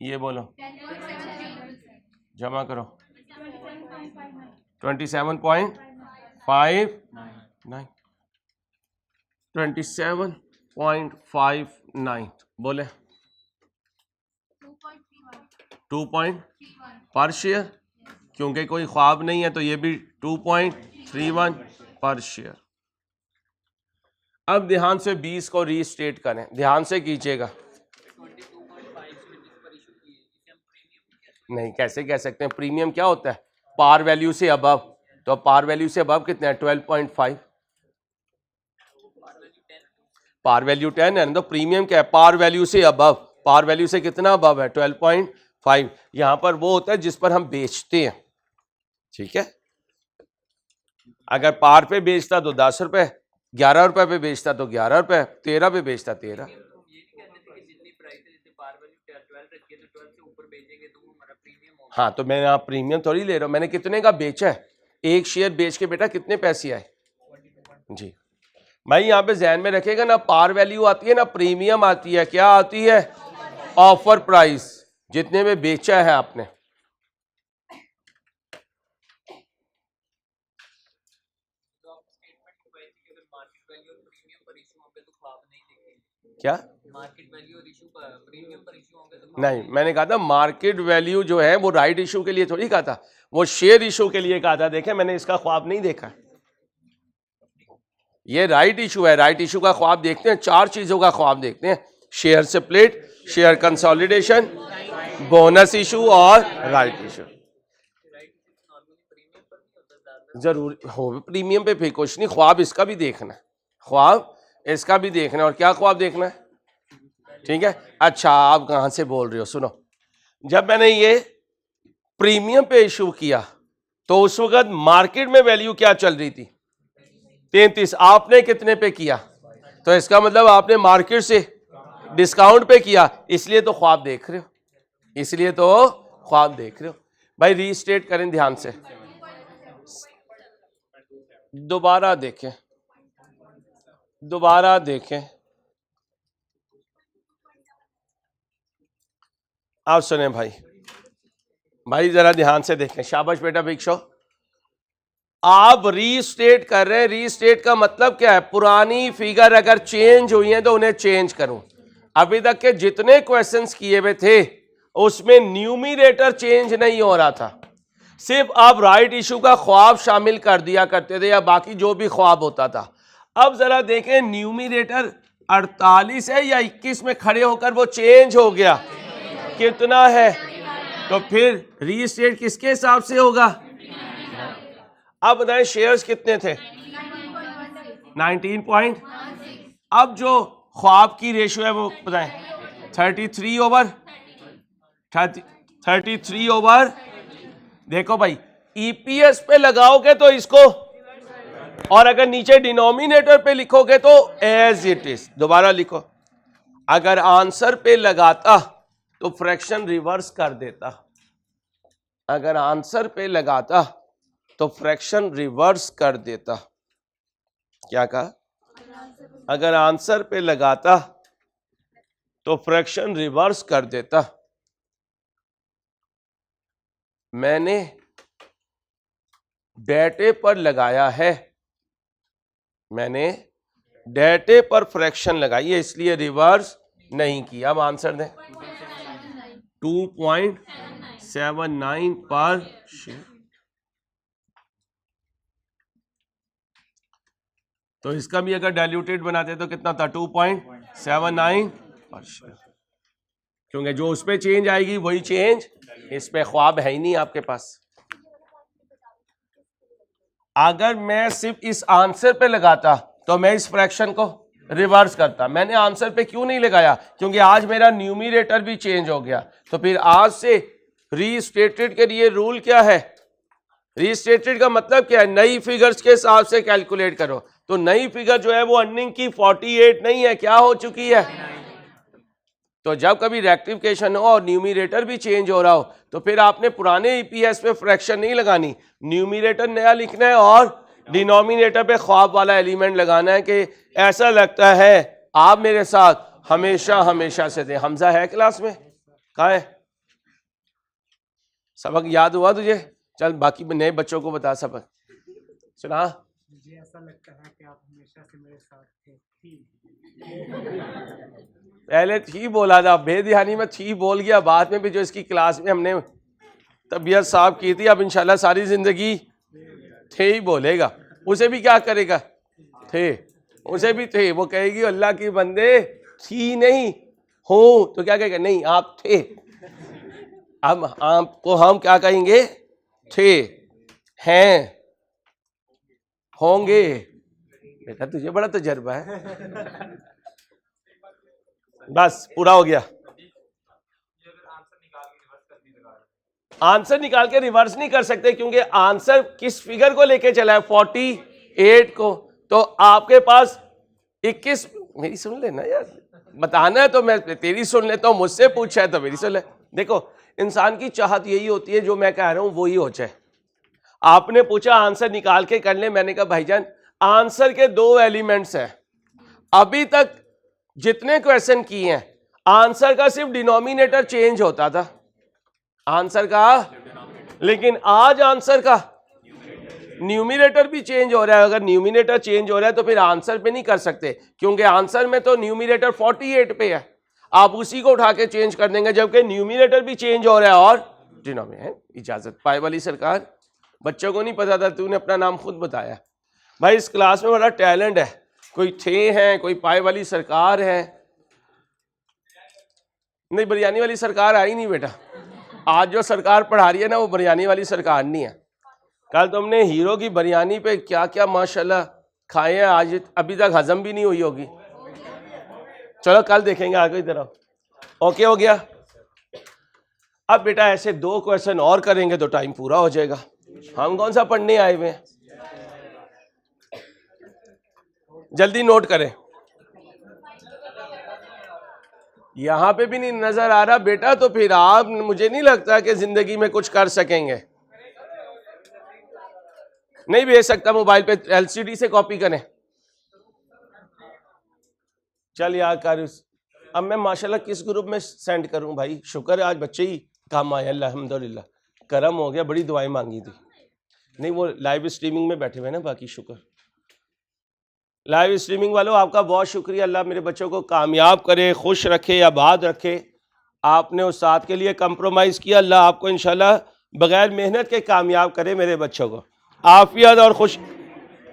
ये बोलो जमा करो 27.59 27.59 बोले 2 पर शेयर, क्योंकि कोई ख्वाब नहीं है तो ये भी 2.31 पर शेयर। अब ध्यान से 20 को रीस्टेट करें, ध्यान से कीजिएगा। नहीं, कैसे कह सकते हैं? प्रीमियम क्या होता है? पार वैल्यू से अबव। तो पार वैल्यू से अबव कितना है? 12.5। पार वैल्यू 10 है ना, तो प्रीमियम क्या है? पार वैल्यू से अबव। पार वैल्यू से कितना अबव है? 12.5। यहां पर वो होता है जिस पर हम बेचते हैं, ठीक है। अगर पार पे बेचता तो 10 रुपए, 11 रुपए पे बेचता तो 11 रुपए, 13 पे बेचता 13। हाँ, तो मैं आप प्रीमियम थोड़ी ले रहा हूं, मैंने कितने का बेचा है? एक शेयर बेच के बेटा कितने पैसे आए जी भाई? यहां पे ध्यान में रखेगा ना, पार वैल्यू आती है ना प्रीमियम आती है। क्या आती है? ऑफर प्राइस, जितने में बेचा है आपने। क्या मार्केट वैल्यू और इशू पर प्रीमियम पर इशू होंगे तो नहीं, मैंने कहा था मार्केट वैल्यू जो है वो राइट इशू के लिए थोड़ी कहा था, वो शेयर इशू के लिए कहा था। देखें, मैंने इसका ख्वाब नहीं देखा। ये राइट इशू है। राइट इशू का ख्वाब देखते हैं, 4 चीजों का ख्वाब देखते हैं: share split, share consolidation, bonus issue और राइट इशू। जरूर हो प्रीमियम पे, फिर कुछ नहीं। ख्वाब इसका भी देखना है, ख्वाब इसका भी देखना है। और क्या ख्वाब देखना है? ठीक है। अच्छा, आप कहां से बोल रहे हो? सुनो, जब मैंने ये प्रीमियम पे इशू किया तो उस वक्त मार्केट में वैल्यू क्या चल रही थी? 33। आपने कितने पे किया? तो इसका मतलब आपने मार्केट से डिस्काउंट पे किया, इसलिए तो ख्वाब देख रहे हो, इसलिए तो ख्वाब देख रहे हो। भाई रीस्टेट करें ध्यान से, दोबारा देखें, दोबारा देखें। आप सुने भाई, भाई जरा ध्यान से देखें। शाबाश बेटा भिक्षो। आप रीस्टेट कर रहे हैं। रीस्टेट का मतलब क्या है? पुरानी फिगर अगर चेंज हुई है तो उन्हें चेंज करूं। अभी तक के जितने क्वेश्चंस किए हुए थे उसमें न्यूमिरेटर चेंज नहीं हो रहा था, सिर्फ आप राइट इशू का ख्वाब शामिल कर दिया करते थे या बाकी जो भी ख्वाब होता था। अब जरा देखें न्यूमिरेटर 48 है या 21 में खड़े होकर वो चेंज हो गया, कितना है, तो फिर रीस्टेट किसके हिसाब से होगा। अब बताएं शेयर्स कितने थे, 19 अब जो ख्वाब की रेशियो है वो बताएं 33 ओवर। देखो भाई ईपीएस पे लगाओगे तो इसको, और अगर नीचे डिनोमिनेटर पे लिखोगे तो एज इट इज। दोबारा लिखो, अगर आंसर पे लगाता तो फ्रैक्शन रिवर्स कर देता, अगर आंसर पे लगाता तो फ्रैक्शन रिवर्स कर देता। क्या कहा, अगर आंसर पे लगाता तो फ्रैक्शन रिवर्स कर देता। मैंने डेटे पर लगाया है, मैंने डेटे पर फ्रैक्शन लगाई है इसलिए रिवर्स नहीं किया। अब आंसर दें 2.79 पर शेयर। तो इसका भी अगर डाइल्यूटेड बनाते तो कितना था 2.79 पर शेयर, क्योंकि जो उस पे चेंज आएगी वही चेंज इस पे, ख्वाब है ही नहीं आपके पास। अगर मैं सिर्फ इस आंसर पे लगाता तो मैं इस फ्रैक्शन को रिवर्स करता। मैंने आंसर पे क्यों नहीं लगाया, क्योंकि आज मेरा न्यूमिरेटर भी चेंज हो गया। तो फिर आज से रीस्टेटेड के लिए रूल क्या है, रीस्टेटेड का मतलब क्या है, नई फिगर्स के हिसाब से कैलकुलेट करो। तो नई फिगर जो है वो अर्निंग की 48 नहीं है, क्या हो चुकी है। तो जब कभी रेक्टिफिकेशन हो और न्यूमिरेटर भी चेंज हो रहा हो तो फिर आपने पुराने ईपीएस पे फ्रैक्शन नहीं लगानी, न्यूमिरेटर नया लिखना है और डिनोमिनेटर पे ख्वाब वाला एलिमेंट लगाना है कि ऐसा लगता है आप मेरे साथ हमेशा हमेशा से थे। हमजा है क्लास में, कहाँ है, सबक याद हुआ तुझे, चल बाकी नए बच्चों को बता सबक। सुना, मुझे ऐसा लगता है कि आप हमेशा से मेरे साथ थे। पहले थी बोला था, बेध्यानी में थी बोल गया, बाद में भी जो इसकी क्लास में हमने तबीयत साफ की थी, अब इंशाल्लाह सारी जिंदगी थे ही बोलेगा। उसे भी क्या करेगा, थे, उसे भी थे। वो कहेगी अल्लाह की बंदे थी नहीं हो, तो क्या कहेगा, नहीं आप थे। अब आपको हम क्या कहेंगे, थे, हैं, होंगे। बेटा तुझे बड़ा तजर्बा है। बस पूरा हो गया। आंसर निकाल के रिवर्स नहीं कर सकते, क्योंकि आंसर किस फिगर को लेके चला है, 48 को। तो आपके पास 21, मेरी सुन लेना यार, बताना है तो मैं तेरी सुन लेता हूं, मुझसे पूछा है तो मेरी सुन ले। देखो इंसान की चाहत यही होती है जो मैं कह रहा हूं वही हो जाए। आपने पूछा आंसर निकाल के कर ले, मैंने कहा भाईजान आंसर के 2 एलिमेंट्स हैं। अभी तक जितने क्वेश्चन किए हैं आंसर का सिर्फ डिनोमिनेटर चेंज होता था, आंसर का, लेकिन आज आंसर का न्यूमिनेटर भी चेंज हो रहा है। अगर न्यूमिनेटर चेंज हो रहा है तो फिर आंसर पे नहीं कर सकते, क्योंकि आंसर में तो न्यूमिनेटर 48 पे है, आप उसी को उठा के चेंज कर देंगे, जबकि न्यूमिनेटर भी चेंज हो रहा है और डिनोमिनेटर। इजाजत पाए वाली सरकार, बच्चों को नहीं पता था, तूने अपना नाम खुद बताया। भाई इस क्लास में बड़ा टैलेंट है, कोई थे हैं, कोई पाए वाली सरकार है। नहीं बिरयानी वाली सरकार आई नहीं बेटा, आज जो सरकार पढ़ा रही है ना वो बिरयानी वाली सरकार नहीं है। कल तुमने हीरो की बिरयानी पे क्या क्या माशाल्लाह खाए हैं, आज अभी तक हजम भी नहीं हुई होगी। चलो कल देखेंगे आगे की तरफ। ओके हो गया। अब बेटा ऐसे 2 क्वेश्चन और करेंगे तो टाइम पूरा हो जाएगा। हम कौन सा पढ़ने आए हुए हैं, जल्दी नोट करें। यहां पे भी नहीं नजर आ रहा बेटा, तो फिर आप, मुझे नहीं लगता कि जिंदगी में कुछ कर सकेंगे। नहीं भेज सकता मोबाइल पे, एलसीडी से कॉपी करें। चल यार कर। अब मैं माशाल्लाह किस ग्रुप में सेंड करूं भाई, शुक्र है आज बच्चे ही काम आए, अल्हम्दुलिल्लाह करम हो गया, बड़ी दुआएं मांगी थी। नहीं वो लाइव स्ट्रीमिंग में बैठे हुए ना, बाकी शुक्र। लाइव स्ट्रीमिंग वालों आपका बहुत शुक्रिया, अल्लाह मेरे बच्चों को कामयाब करे, खुश रखे, आबाद रखे। आपने उस्ताद के लिए कंप्रोमाइज़ किया, अल्लाह आपको इंशाल्लाह बगैर मेहनत के कामयाब करे मेरे बच्चों को। आफियत और खुश।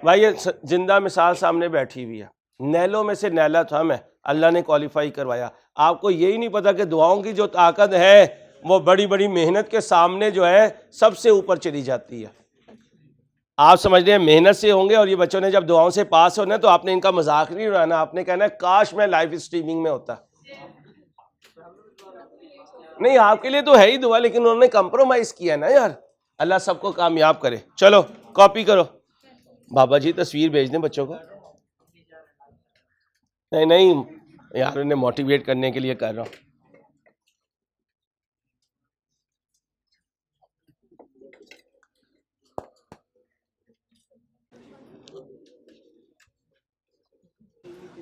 भाई ये जिंदा मिसाल सामने बैठी हुई है, नैलों में से नैला था मैं, अल्लाह ने क्वालिफाई करवाया। आपको यही नहीं पता कि दुआओं की जो ताकत है वो बड़ी बड़ी मेहनत के सामने जो है सबसे ऊपर चली जाती है। आप समझ रहे हैं मेहनत से होंगे, और ये बच्चों ने जब दुआओं से पास होना तो आपने इनका मजाक नहीं उड़ाना, आपने कहना है काश मैं लाइव स्ट्रीमिंग में होता। नहीं, आपके लिए तो है ही दुआ, लेकिन उन्होंने कंप्रोमाइज किया ना यार। अल्लाह सबको कामयाब करे। चलो कॉपी करो, बाबा जी तस्वीर भेज दें बच्चों को। नहीं नहीं यार, उन्हें मोटिवेट करने के लिए कर रहा हूँ।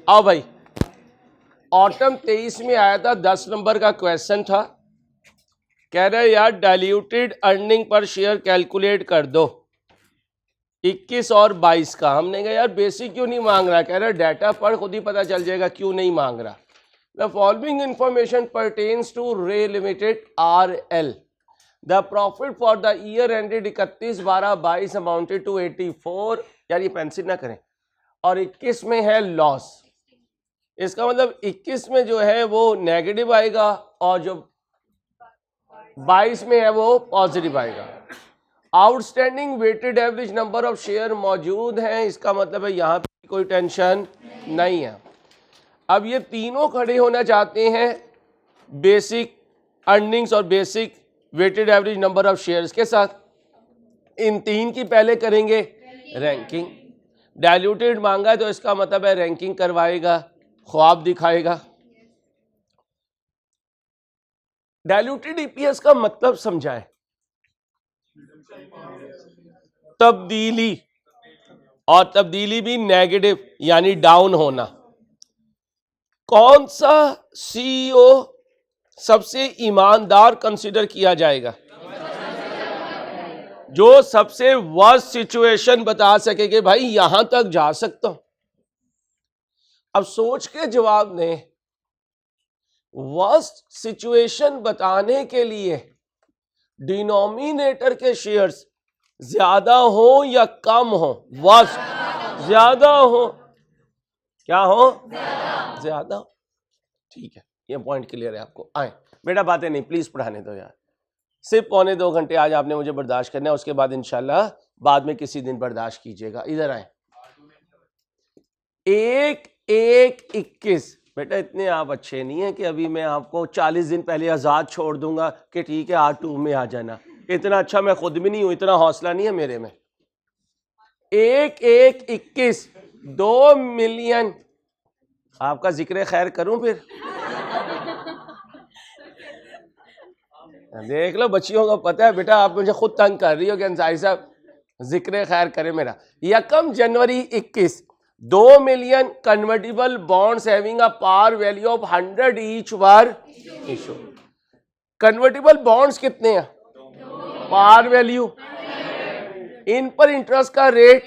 आओ भाई, ऑटम 23 में आया था, 10 नंबर का क्वेश्चन था। कह रहे यार diluted earning per share calculate कर दो 21 और 22 का। हमने कहा यार बेसिक क्यों नहीं मांग रहा? कह रहा डाटा पढ़ खुद ही पता चल जाएगा क्यों नहीं मांग रहा। The following information pertains to Ray limited RL। The profit for the year ended 31/12/22 amounted to 84। यार ये पेंसिल ना करें। और 21 में है लॉस। इसका मतलब 21 में जो है वो नेगेटिव आएगा और जो 22 में है वो पॉजिटिव आएगा। Outstanding weighted average number of share मौजूद हैं, इसका मतलब है यहाँ पे कोई टेंशन नहीं है। अब ये तीनों खड़े होना चाहते हैं बेसिक अर्निंग्स और basic weighted average number of shares के साथ। इन तीन की पहले करेंगे रैंकिंग। डाइल्यूटेड मांगा है तो इसका मतलब है रैंकिंग करवाएगा, ख्वाब दिखाएगा। डाइल्यूटेड EPS का मतलब समझाए। तब्दीली, और तब्दीली भी नेगेटिव यानी डाउन होना। कौन सा CEO सबसे ईमानदार कंसिडर किया जाएगा? जो सबसे वर्स्ट सिचुएशन बता सके कि भाई यहां तक जा सकता हूं। अब सोच के जवाब दें। वर्स्ट सिचुएशन बताने के लिए डिनोमिनेटर के शेयर्स ज्यादा हो या कम हो? वर्स्ट ज्यादा हो। क्या हो? ज्यादा हो। ठीक है, ये पॉइंट क्लियर है आपको। आए बेटा, बातें नहीं प्लीज पढ़ाने दो यार। सिर्फ 1.25 घंटे आज आपने मुझे बर्दाश्त करना है, उसके बाद इंशाल्लाह बाद में किसी दिन बर्दाश्त कीजिएगा। इधर आए। 1-1-21। बेटा इतने आप अच्छे नहीं है कि अभी मैं आपको 40 दिन पहले आजाद छोड़ दूंगा कि ठीक है R2 में आ जाना। इतना अच्छा मैं खुद भी नहीं हूं, इतना हौसला नहीं है मेरे में। 1-1-21 2 मिलियन। आपका जिक्र खैर करूं फिर? देख लो बच्चियों को पता है बेटा, आप मुझे खुद तंग कर रही हो कि अंसारी साहब जिक्र खैर करे मेरा। 1 जनवरी 21 2 million convertible bonds having a par value of 100 each were issue. Convertible bonds कितने हैं? Par value. इन पर इंटरेस्ट का रेट।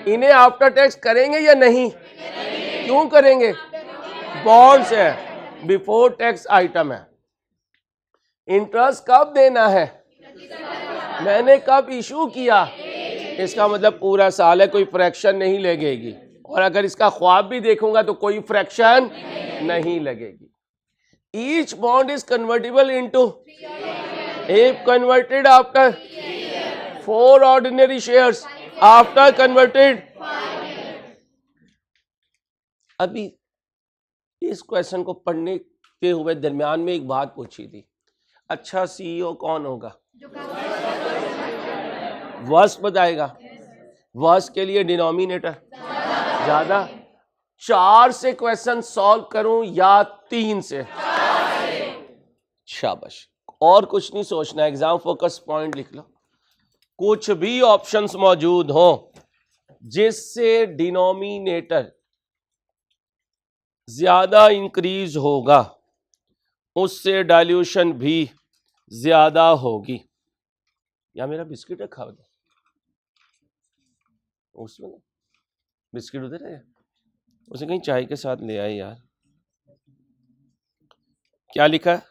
इन्हें आफ्टर टैक्स करेंगे या नहीं? क्यों करेंगे? बॉन्ड्स है, बिफोर टैक्स आइटम है। इंटरेस्ट कब देना है? मैंने कब इशू किया? इसका मतलब पूरा साल है, कोई फ्रैक्शन नहीं लगेगी। और अगर इसका ख्वाब भी देखूंगा तो कोई फ्रैक्शन नहीं लगेगी। Each bond is convertible into, if converted after 4 ordinary shares, after converted. अभी इस क्वेश्चन को पढ़ने के हुए दरमियान में एक बात पूछी थी, अच्छा CEO कौन होगा? वर्स्ट बताएगा। वर्स्ट के लिए डिनोमिनेटर ज्यादा। 4 से क्वेश्चन सॉल्व करूं या 3 से? शाबाश, और कुछ नहीं सोचना। एग्जाम फोकस पॉइंट लिख लो। कुछ भी ऑप्शंस मौजूद हो जिससे डिनोमिनेटर ज्यादा इंक्रीज होगा उससे डाइल्यूशन भी ज्यादा होगी। या मेरा बिस्किट रखा हुआ उसमें, बिस्किट उधर है, उसे कहीं चाय के साथ ले आए यार। क्या लिखा है?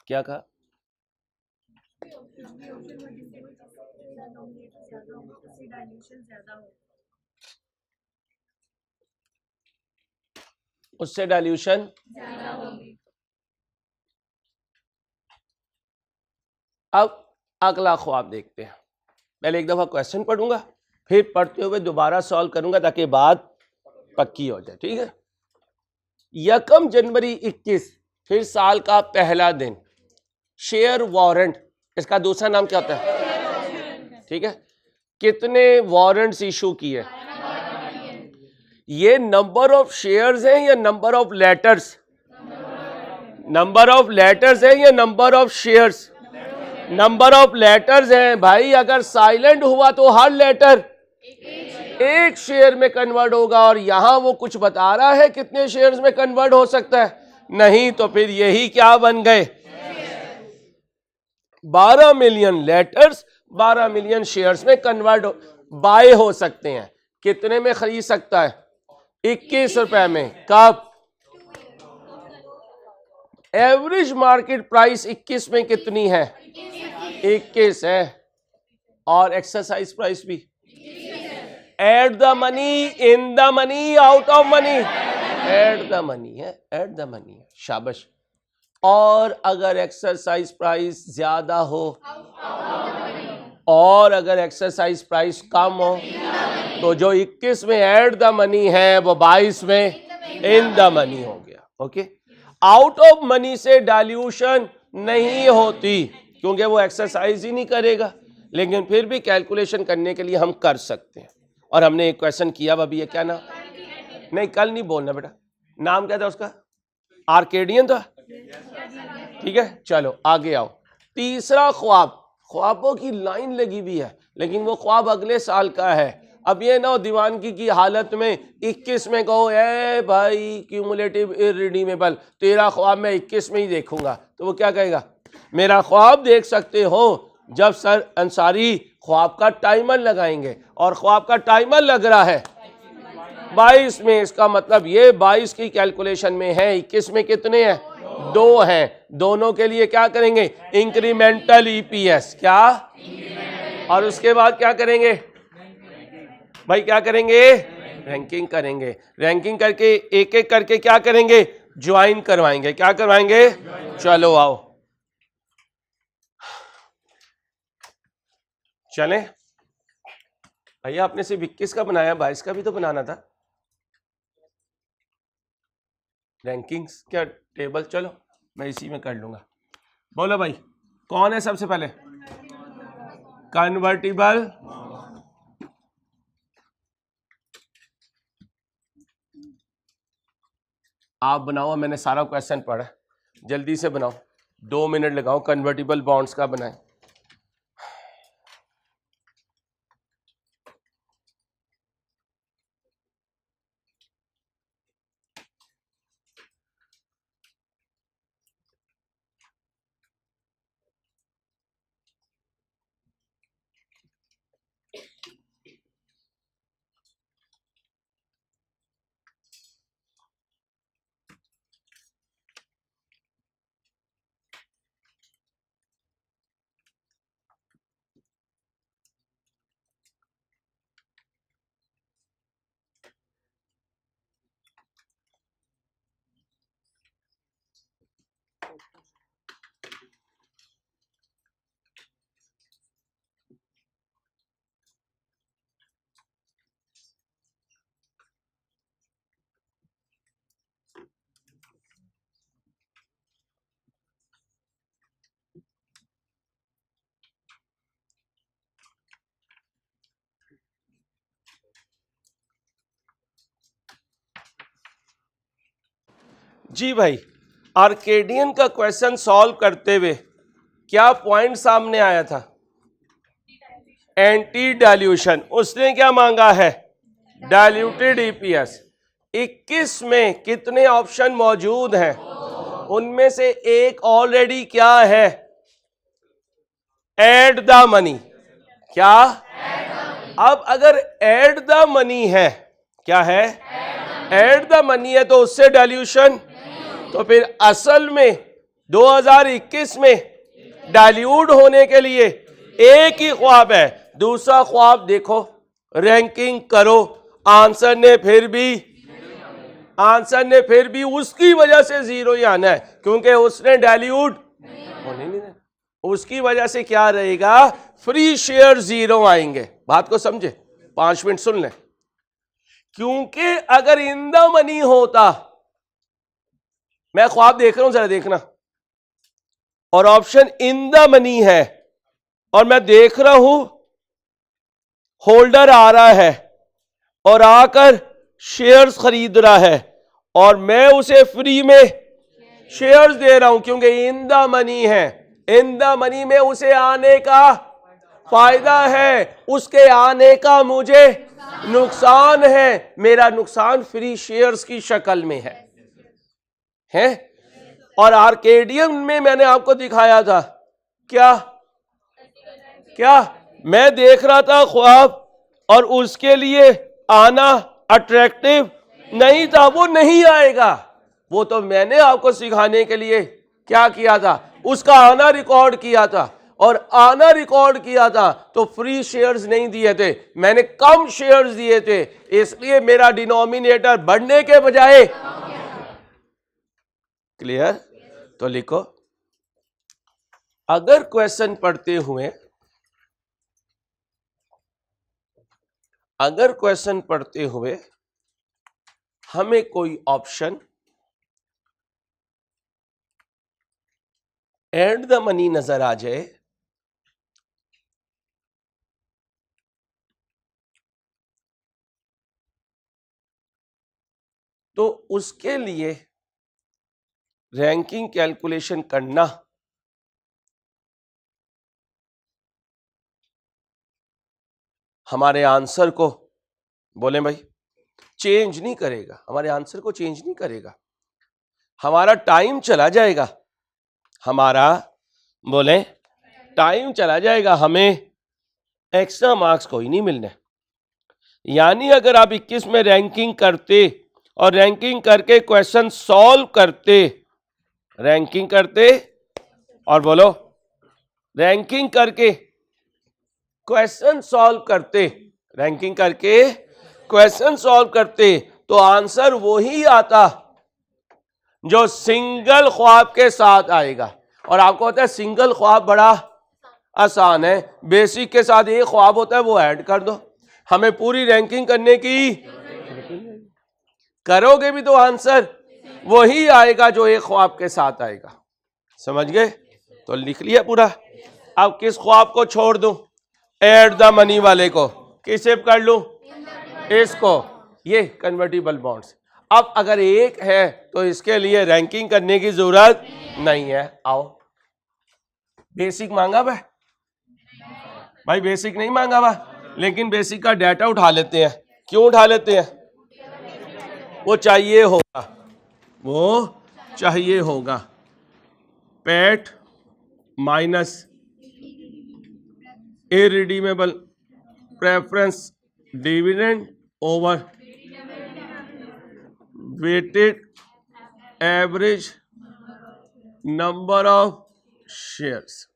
क्या कहा? उससे डाइल्यूशन अब अगला ख्वाब देखते हैं। पहले एक दफा क्वेश्चन पढ़ूंगा, फिर पढ़ते हुए दोबारा सॉल्व करूंगा ताकि बात पक्की हो जाए, ठीक है। 1 जनवरी 21, फिर साल का पहला दिन, शेयर वारंट, इसका दूसरा नाम क्या होता है? ठीक है, कितने वारंट्स इशू किए? ये नंबर ऑफ शेयर्स हैं या number of letters? Number of letters है या number of shares? Number of letters हैं भाई। अगर साइलेंट हुआ तो हर लेटर एक शेयर में कन्वर्ट होगा, और यहां वो कुछ बता रहा है कितने शेयर्स में कन्वर्ट हो सकता है? नहीं, तो फिर यही क्या बन गए? 12 मिलियन लेटर्स 12 मिलियन शेयर्स में कन्वर्ट बाय हो सकते हैं। कितने में खरीद सकता है? 21 रुपए में। कब? एवरेज मार्केट प्राइस 21 में कितनी है? 21 है। और एक्सरसाइज प्राइस भी at the money, in the money, out of money? At the money है, एट द मनी है। शाबाश। और अगर एक्सरसाइज प्राइस ज्यादा हो और अगर एक्सरसाइज प्राइस कम हो, तो जो 21 में एट द मनी है वो 22 में इन द मनी हो गया। ओके, आउट ऑफ मनी से डाइल्यूशन नहीं होती क्योंकि वो एक्सरसाइज ही नहीं करेगा, लेकिन फिर भी कैलकुलेशन करने के लिए हम कर सकते हैं। और हमने एक क्वेश्चन किया अभी, ये क्या नाम? नहीं, कल नहीं बोलना बेटा, नाम क्या था उसका? आर्केडियन था, ठीक है। चलो आगे आओ। तीसरा ख्वाब, ख्वाबों की लाइन लगी हुई है, लेकिन वो ख्वाब अगले साल का है। अब ये ना दीवानगी की हालत में 21 में कहो ए भाई क्यूमुलेटिव इररिडीमेबल, तेरा ख्वाब मैं 21 में ही देखूंगा, तो वो क्या कहेगा? मेरा ख्वाब देख सकते हो जब सर अंसारी ख्वाब का टाइमर लगाएंगे, और ख्वाब का टाइमर लग रहा है 22 में। इसका मतलब ये 22 की कैलकुलेशन में है, 21 में कितने हैं? 2 हैं। दोनों के लिए क्या करेंगे? Incremental EPS. क्या? और उसके बाद क्या करेंगे भाई? क्या करेंगे? रैंकिंग करेंगे। रैंकिंग करके एक एक करके क्या करेंगे? ज्वाइन करवाएंगे। क्या करवाएंगे? चलो आओ चलें। भैया आपने सिर्फ 21 का बनाया, 22 का भी तो बनाना था। रैंकिंग्स क्या टेबल? चलो मैं इसी में कर लूंगा। बोलो भाई, कौन है सबसे पहले? कन्वर्टिबल आप बनाओ, मैंने सारा क्वेश्चन पढ़ा, जल्दी से बनाओ, 2 मिनट लगाओ। कन्वर्टिबल बॉन्ड्स का बनाएं। जी भाई, आर्केडियन का क्वेश्चन सॉल्व करते हुए क्या पॉइंट सामने आया था? Anti dilution. उसने क्या मांगा है? Diluted EPS. 21 में कितने ऑप्शन मौजूद हैं? उनमें से एक ऑलरेडी क्या है, एड द मनी। क्या? अब अगर एड द मनी है, क्या है, एड द मनी है, तो उससे डाइल्यूशन, तो फिर असल में 2021 में डाइल्यूट होने के लिए एक ही ख्वाब है। दूसरा ख्वाब देखो, रैंकिंग करो, आंसर ने फिर भी उसकी वजह से जीरो ही आना है, क्योंकि उसने डाइल्यूट होने नहीं देना। उसकी वजह से क्या रहेगा, फ्री शेयर जीरो आएंगे। बात को समझे, 5 मिनट सुन लें। क्योंकि अगर इन द मनी होता, मैं ख्वाब देख रहा हूं, जरा देखना, और ऑप्शन इन द मनी है, और मैं देख रहा हूं होल्डर आ रहा है और आकर शेयर्स खरीद रहा है, और मैं उसे फ्री में शेयर्स दे रहा हूं, क्योंकि इन द मनी है, इन द मनी में उसे आने का फायदा है, उसके आने का मुझे नुकसान है। मेरा नुकसान फ्री शेयर्स की शक्ल में है? और आर्केडियम में मैंने आपको दिखाया था क्या मैं देख रहा था ख्वाब, और उसके लिए आना अट्रैक्टिव नहीं था, वो नहीं आएगा। वो तो मैंने आपको सिखाने के लिए क्या किया था, उसका आना रिकॉर्ड किया था, और आना रिकॉर्ड किया था तो फ्री शेयर्स नहीं दिए थे, मैंने कम शेयर्स दिए थे, इसलिए मेरा डिनोमिनेटर बढ़ने के बजाय। क्लियर? तो लिखो, अगर क्वेश्चन पढ़ते हुए हमें कोई ऑप्शन एड द मनी नजर आ जाए, तो उसके लिए रैंकिंग कैलकुलेशन करना हमारे आंसर को, बोले भाई, चेंज नहीं करेगा, हमारे आंसर को चेंज नहीं करेगा। हमारा टाइम चला जाएगा, टाइम चला जाएगा, हमें एक्स्ट्रा मार्क्स कोई नहीं मिलने। यानी अगर आप 21 में रैंकिंग करते और रैंकिंग करके क्वेश्चन सॉल्व करते, रैंकिंग करके क्वेश्चन सॉल्व करते, तो आंसर वही आता जो सिंगल ख्वाब के साथ आएगा। और आपको पता है सिंगल ख्वाब बड़ा आसान है, बेसिक के साथ एक ख्वाब होता है, वो ऐड कर दो, हमें पूरी रैंकिंग करने की, करोगे भी तो आंसर वही आएगा जो एक ख्वाब के साथ आएगा। समझ गए? तो लिख लिया पूरा। अब किस ख्वाब को छोड़ दूं, एड द मनी वाले को किसे कर लूं, इसको, ये कन्वर्टिबल बॉन्ड्स। अब अगर एक है तो इसके लिए रैंकिंग करने की जरूरत नहीं है। आओ, बेसिक मांगा भाई बेसिक नहीं मांगा लेकिन बेसिक का डाटा उठा लेते हैं। क्यों उठा लेते हैं? वो चाहिए होगा PAT minus irredeemable preference dividend over weighted average number of shares.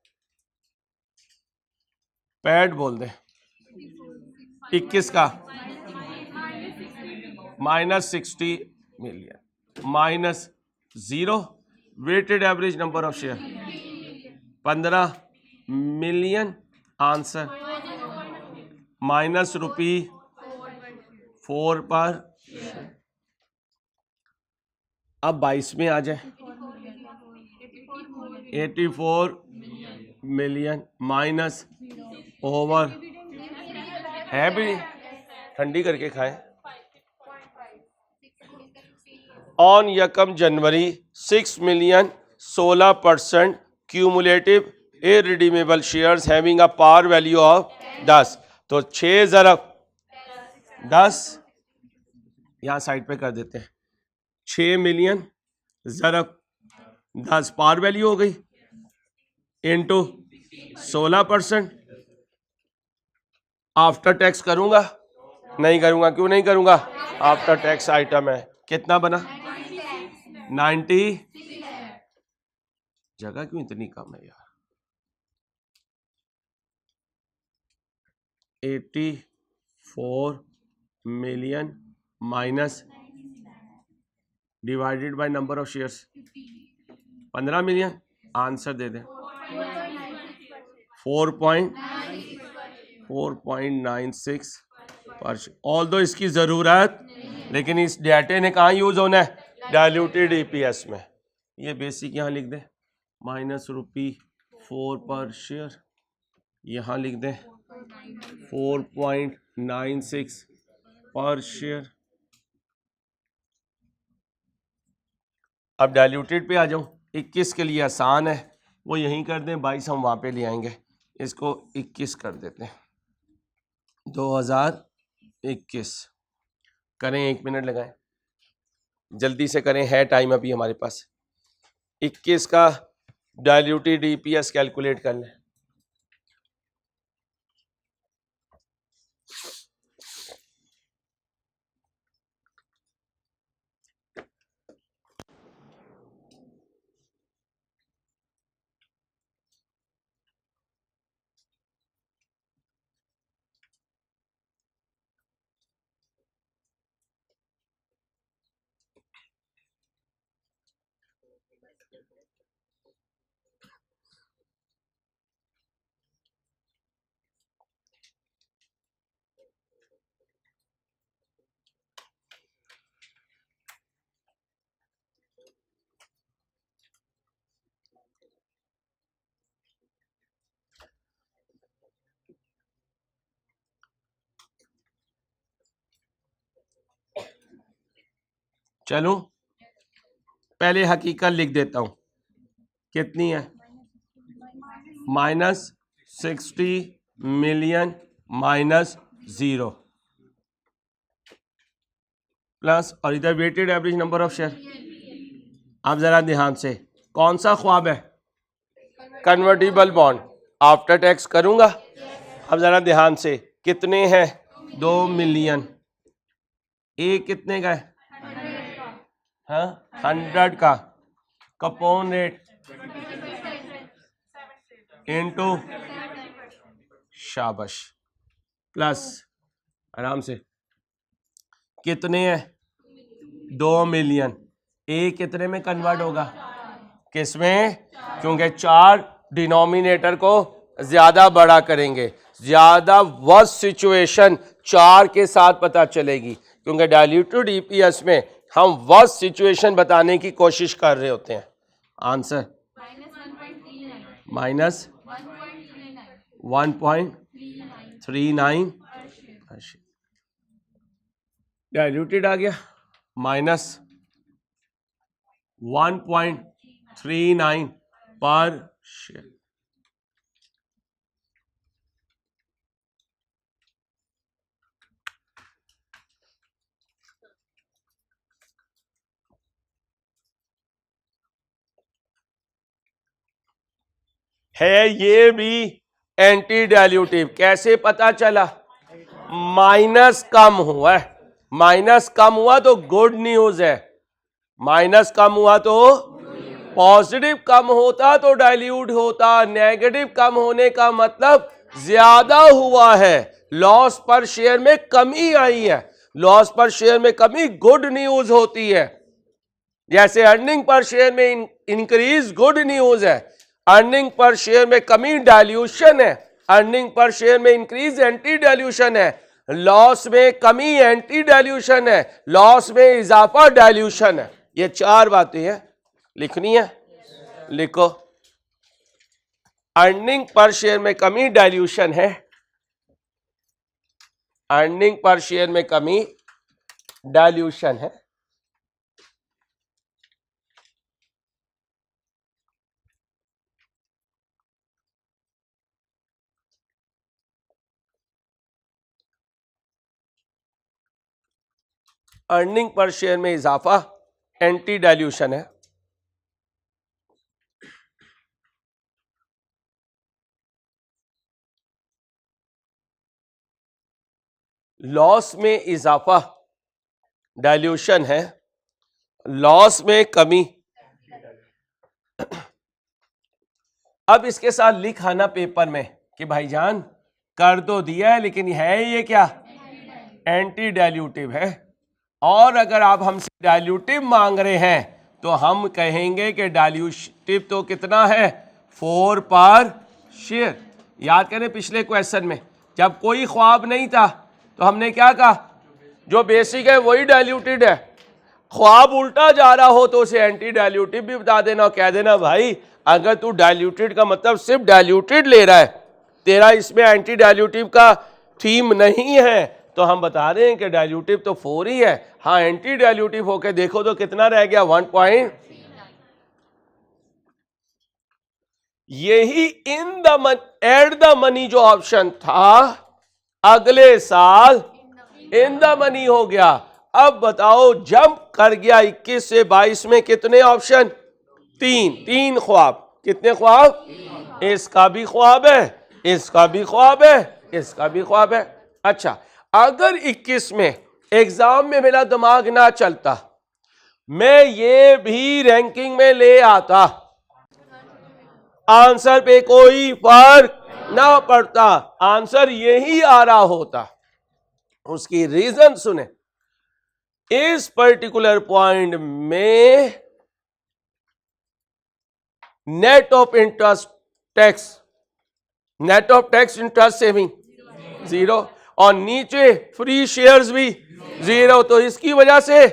PAT बोल दे 21 का -60 million minus 0 weighted average number of share 15 million answer minus ₹4 per. अब 22 में आ जाए 84 मिलियन माइनस ओवर है भी ठंडी करके खाएं। ऑन यकम जनवरी 6 million 16% cumulative irredeemable shares having a par value of 10। तो 6 ज़रब 10 यहां साइड पे कर देते हैं। 6 मिलियन ज़रब 10 पार वैल्यू हो गई इंटू 16%। आफ्टर टैक्स करूंगा? नहीं करूंगा। क्यों नहीं करूंगा? आफ्टर टैक्स आइटम है। कितना बना? 90। जगह क्यों इतनी कम है यार? 84 million minus divided by number of shares 15 million. Answer दे दें 4.96 पर। ऑल दो इसकी जरूरत, लेकिन इस डेटे ने कहाँ यूज होना है? डायल्यूटेड ईपीएस में। ये बेसिक यहाँ लिख दें -₹4 पर शेयर, यहाँ लिख दें 4.96 पर शेयर। अब डायल्यूटेड पे आ जाऊं। 21 के लिए आसान है, वो यहीं कर दें। 22 हम वहाँ पे ले आएंगे, इसको 21 कर देते हैं। 2021 करें, 1 मिनट लगाएं, जल्दी से करें, है टाइम अभी हमारे पास। 21 का डायल्यूटेड ईपीएस कैलकुलेट कर लें। चलो पहले हकीकत लिख देता हूं। कितनी है? -60 मिलियन -0 प्लस, और इधर weighted average number of share. अब जरा ध्यान से, कौन सा ख्वाब है? Convertible bond. आफ्टर टैक्स करूंगा। अब जरा ध्यान से, कितने हैं? 2 मिलियन। ए कितने का है? हाँ, 100 का। कूपन रेट इनटू, शाबाश, प्लस, आराम से, कितने हैं? 2 मिलियन। ए कितने में कन्वर्ट होगा? किसमें? क्योंकि 4 डिनोमिनेटर को ज्यादा बड़ा करेंगे, ज्यादा वर्स्ट सिचुएशन 4 के साथ पता चलेगी, क्योंकि डायल्यूटेड ईपीएस में हम वर्स्ट सिचुएशन बताने की कोशिश कर रहे होते हैं। आंसर -1.39 डायल्यूटेड आ गया, -1.39 पर शेयर। है ये भी एंटी डायल्यूटिव। कैसे पता चला? माइनस कम हुआ है। माइनस कम हुआ तो गुड न्यूज है। माइनस कम हुआ तो पॉजिटिव कम होता तो डाइल्यूट होता। नेगेटिव कम होने का मतलब ज्यादा हुआ है। लॉस पर शेयर में कमी आई है। लॉस पर शेयर में कमी गुड न्यूज होती है। जैसे अर्निंग पर शेयर में इंक्रीज गुड न्यूज है, अर्निंग पर शेयर में कमी डाइल्यूशन है, अर्निंग पर शेयर में इंक्रीज एंटी डाइल्यूशन है, लॉस में कमी एंटी डाइल्यूशन है, लॉस में इजाफा डाइल्यूशन है। ये 4 बातें हैं, लिखनी है, लिखो। अर्निंग पर शेयर में कमी डाइल्यूशन है, अर्निंग पर शेयर में कमी डाइल्यूशन है, अर्निंग पर शेयर में इजाफा एंटी डाइल्यूशन है, लॉस में इजाफा डाइल्यूशन है, लॉस में कमी। अब इसके साथ लिख आना पेपर में कि भाईजान कर तो दिया है लेकिन है ये क्या, एंटी डाइल्यूटिव है। और अगर आप हमसे डाइल्यूटिव मांग रहे हैं तो हम कहेंगे कि डाइल्यूटिव तो कितना है, 4 पर शेयर। याद करें पिछले क्वेश्चन में जब कोई ख्वाब नहीं था तो हमने क्या कहा, जो बेसिक है वही डाइल्यूटेड है। ख्वाब उल्टा जा रहा हो तो उसे एंटी डाइल्यूटिव भी बता देना और कह देना भाई अगर तू डाइल्यूटेड का मतलब सिर्फ डाइल्यूटेड ले रहा है, तेरा इसमें एंटी डाइल्यूटिव का थीम नहीं है, तो हम बता रहे हैं कि डाइल्यूटिव तो 4 ही है। हाँ एंटी डाइल्यूटिव होके देखो तो कितना रह गया, 1. यही in the at the money जो ऑप्शन था अगले साल इन द मनी हो गया। अब बताओ जंप कर गया 21 से 22 में कितने ऑप्शन, 3 ख्वाब। कितने ख्वाब, इसका भी ख्वाब है, इसका भी ख्वाब है, इसका भी ख्वाब है। अच्छा अगर 21 में एग्जाम में मेरा दिमाग ना चलता, मैं ये भी रैंकिंग में ले आता, आंसर पे कोई फर्क ना पड़ता, आंसर यही आ रहा होता। उसकी रीजन सुने, इस पर्टिकुलर पॉइंट में net of interest tax, net of tax interest saving 0 और नीचे फ्री शेयर्स भी 0, तो इसकी वजह से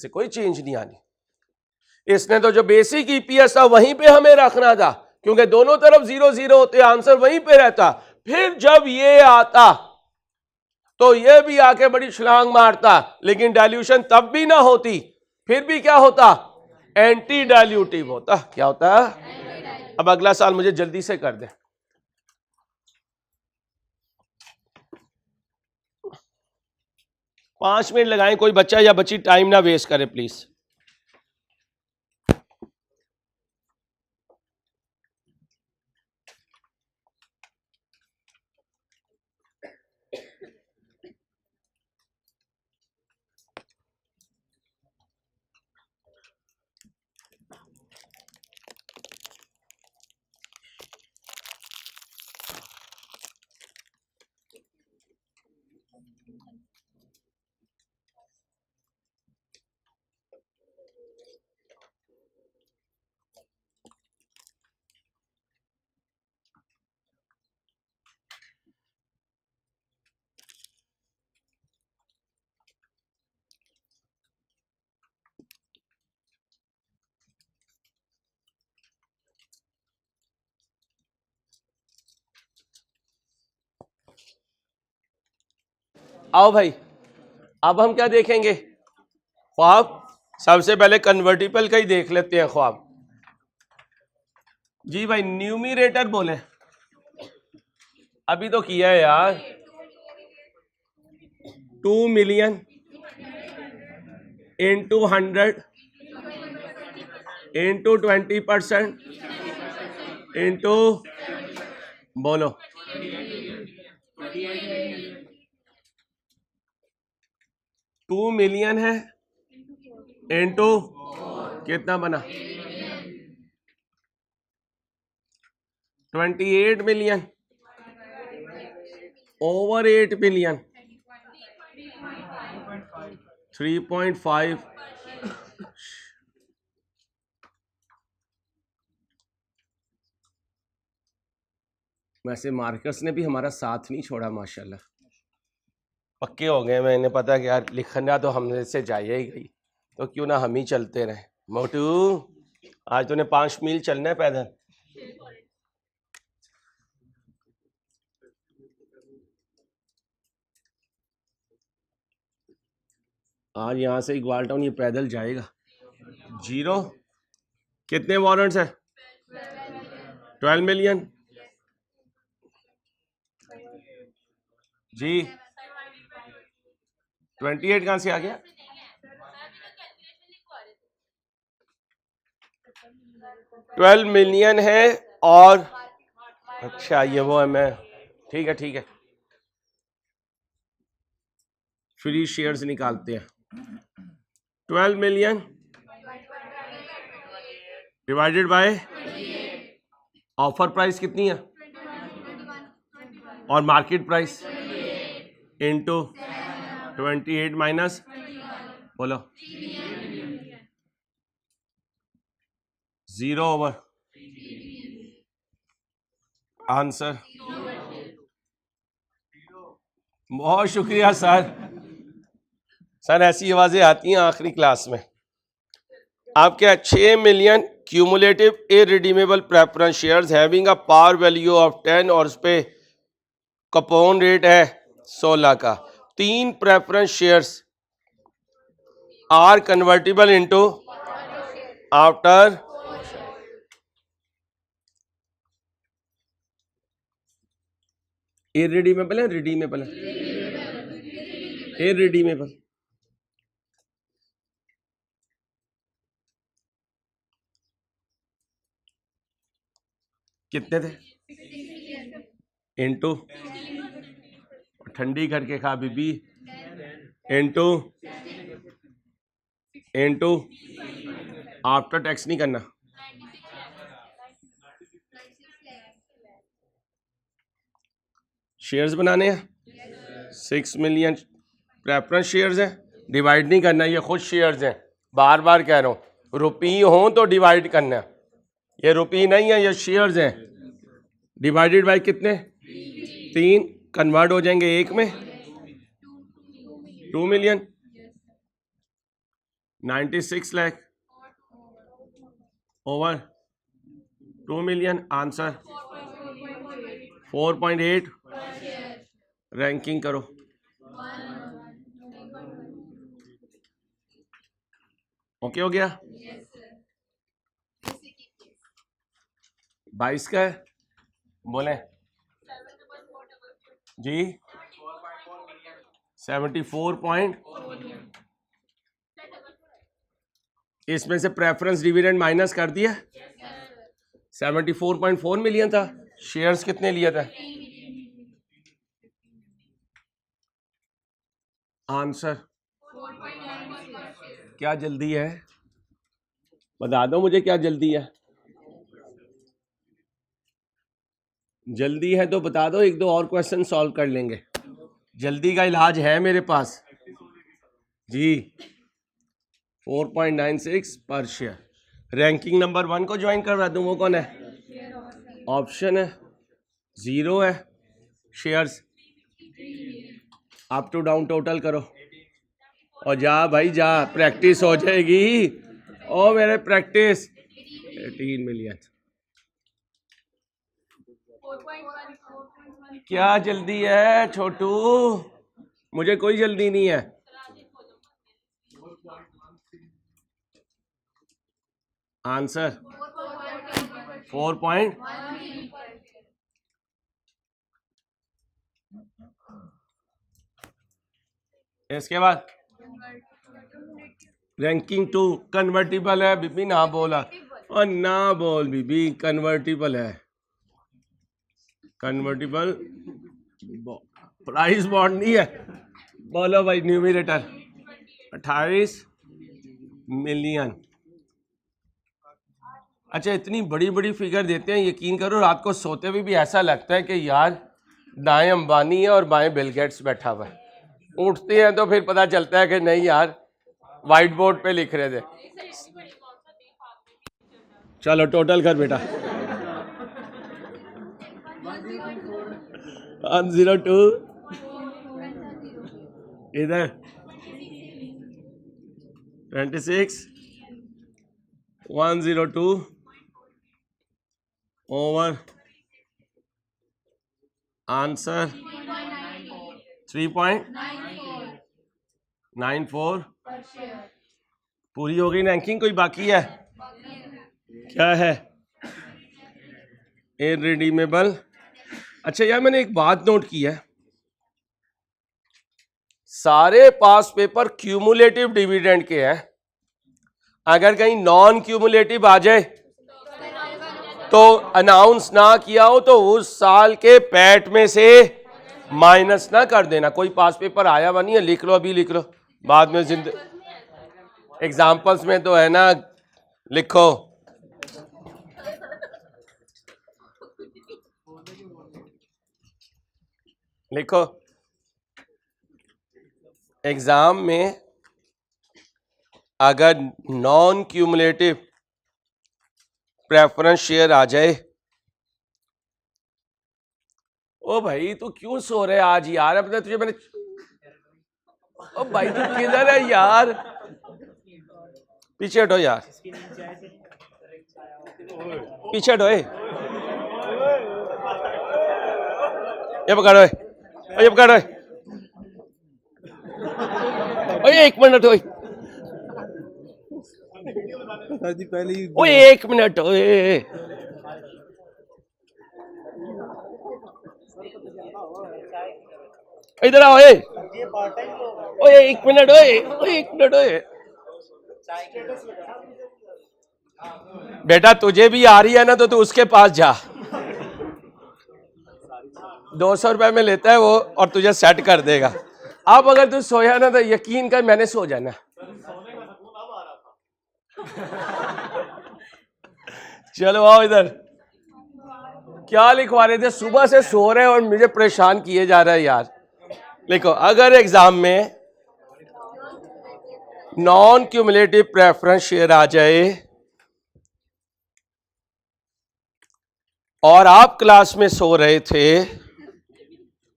कोई चेंज नहीं आनी। इसने तो जो बेसिक ईपीएस था वहीं पे हमें रखना था, क्योंकि दोनों तरफ 0-0 होते, आंसर वहीं पे रहता। फिर जब ये आता तो ये भी आके बड़ी छलांग मारता, लेकिन डाइल्यूशन तब भी ना होती, फिर भी क्या होता, एंटी डाइल्यूटिव होता। क्या होता? अब अगला साल मुझे जल्दी से कर दे। पांच मिनट लगाएं, कोई बच्चा या बच्ची टाइम ना वेस्ट करे प्लीज। आओ भाई, अब हम क्या देखेंगे, ख्वाब। सबसे पहले कन्वर्टिबल का ही देख लेते हैं ख्वाब। जी भाई न्यूमिरेटर बोले, अभी तो किया है यार। 2 मिलियन इंटू 100 इंटू 20% इंटू, बोलो 2 मिलियन है इंटू कितना बना, 28 मिलियन ओवर 8 मिलियन 3.5। वैसे मार्कर्स ने भी हमारा साथ नहीं छोड़ा माशाल्लाह, पक्के हो गए। मैंने पता कि यार लिखना तो हमने से जाए ही गई, तो क्यों ना हम ही चलते रहे। मोटू आज तूने 5 मील चलना है पैदल। आज यहां से इकबाल टाउन ये पैदल जाएगा। 0 कितने वारंट्स है, 12 मिलियन जी। 28 कहां से आ गया, 12 मिलियन है और अच्छा ये वो है, मैं ठीक है ठीक है, फ्री शेयर्स निकालते हैं। 12 million divided by offer price कितनी है और मार्केट प्राइस इनटू 28 माइनस, बोलो 0/, आंसर। बहुत शुक्रिया सर, सर ऐसी आवाजें आती हैं आखिरी क्लास में। आपके 6 million cumulative irredeemable preference shares having a par value of 10 और उस पे कूपन रेट है 16 का। 3 preference shares are convertible into after irredeemable है, रिडीमेबल है, इररिडीमेबल। कितने थे? इनटू, ठंडी करके खा बीबी, इनटू आफ्टर टैक्स नहीं करना। शेयर्स बनाने हैं, 6 मिलियन प्रेफरेंस शेयर्स हैं, डिवाइड नहीं करना, ये खुद शेयर्स हैं, बार बार कह रहा हूँ, रुपये हो तो डिवाइड करना, ये रुपये नहीं है, ये शेयर्स हैं। डिवाइडेड बाय कितने? 3, कन्वर्ट हो जाएंगे 1 में, 2 million 96 lakh over 2 million, answer 4.8। Ranking करो। ओके हो गया? 22 का है, बोले जी 74 इसमें से प्रेफरेंस डिविडेंड माइनस कर दिया, 74.4 मिलियन था। शेयर्स कितने लिए थे? आंसर क्या जल्दी है, बता दो मुझे, क्या जल्दी है? जल्दी है तो बता दो, 1-2 और क्वेश्चन सॉल्व कर लेंगे। जल्दी का इलाज है मेरे पास जी। 4.96 पर शेयर। रैंकिंग नंबर 1 को ज्वाइन करवा दूं, वो कौन है? ऑप्शन है, 0 है shares. Up to down total करो और जा भाई जा, प्रैक्टिस हो जाएगी। ओ मेरे प्रैक्टिस 18 मिलियन। क्या जल्दी है छोटू? मुझे कोई जल्दी नहीं है। आंसर 4. इसके बाद रैंकिंग 2 कन्वर्टिबल है बीबी, ना बोला और ना बोल बीबी, कन्वर्टिबल है, कन्वर्टिबल प्राइस बॉन्ड नहीं है। बोलो भाई न्यूमरेटर 28 मिलियन। अच्छा इतनी बड़ी बड़ी फिगर देते हैं, यकीन करो रात को सोते हुए भी ऐसा लगता है कि यार दाएं अंबानी है और बाएं बिल गेट्स बैठा हुआ है। उठते हैं तो फिर पता चलता है कि नहीं यार, व्हाइट बोर्ड पे लिख रहे थे। चलो टोटल कर बेटा। 102 इधर 26 102 ओवर आंसर 3.94। पूरी हो गई रैंकिंग, कोई बाकी है? क्या है? इररिडीमेबल। अच्छा यार मैंने एक बात नोट की है, सारे पास पेपर क्यूमुलेटिव डिविडेंड के हैं, अगर कहीं नॉन क्यूमुलेटिव आ जाए तो अनाउंस ना किया हो तो उस साल के पैट में से माइनस ना कर देना। कोई पास पेपर आया हुआ नहीं है, लिख लो, अभी लिख लो, बाद में एग्जाम्पल्स में तो है ना, लिखो। लिखो, एग्जाम में अगर नॉन क्यूमुलेटिव प्रेफरेंस शेयर आ जाए। ओ भाई तू क्यों सो रहे आज यार? अपने तुझे मैंने, ओ भाई तू किधर है यार? पीछे हटो यार, पीछे हटो। ये पकड़ो, ये पकड़ो, ओए 1 मिनट, ओए ओए 1 मिनट, ओए इधर आओ, ओए 1 मिनट, ओए 1 मिनट, ओए बेटा तुझे भी आ रही है ना तो तू उसके पास जा। 200 रुपए में लेता है वो और तुझे सेट कर देगा। अब अगर तू सोया ना तो यकीन कर मैंने सो जाना। चलो आओ इधर। क्या लिखवा रहे थे? सुबह से सो रहे और मुझे परेशान किए जा रहा है यार। लिखो, अगर एग्जाम में नॉन क्यूमुलेटिव प्रेफरेंस शेयर आ जाए और आप क्लास में सो रहे थे,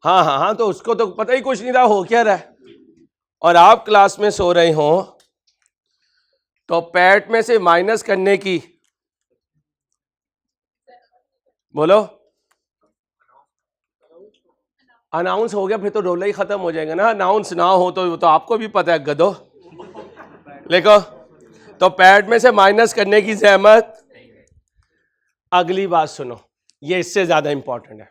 हाँ हाँ हाँ, तो उसको तो पता ही कुछ नहीं रहा हो क्या रहा है, और आप क्लास में सो रहे हो तो पैट में से माइनस करने की, बोलो, अनाउंस हो गया फिर तो रोला ही खत्म हो जाएगा ना। अनाउंस ना हो तो आपको भी पता है गधो। लिखो, तो पैट में से माइनस करने की जहमत। अगली बात सुनो, ये इससे ज्यादा इंपॉर्टेंट है।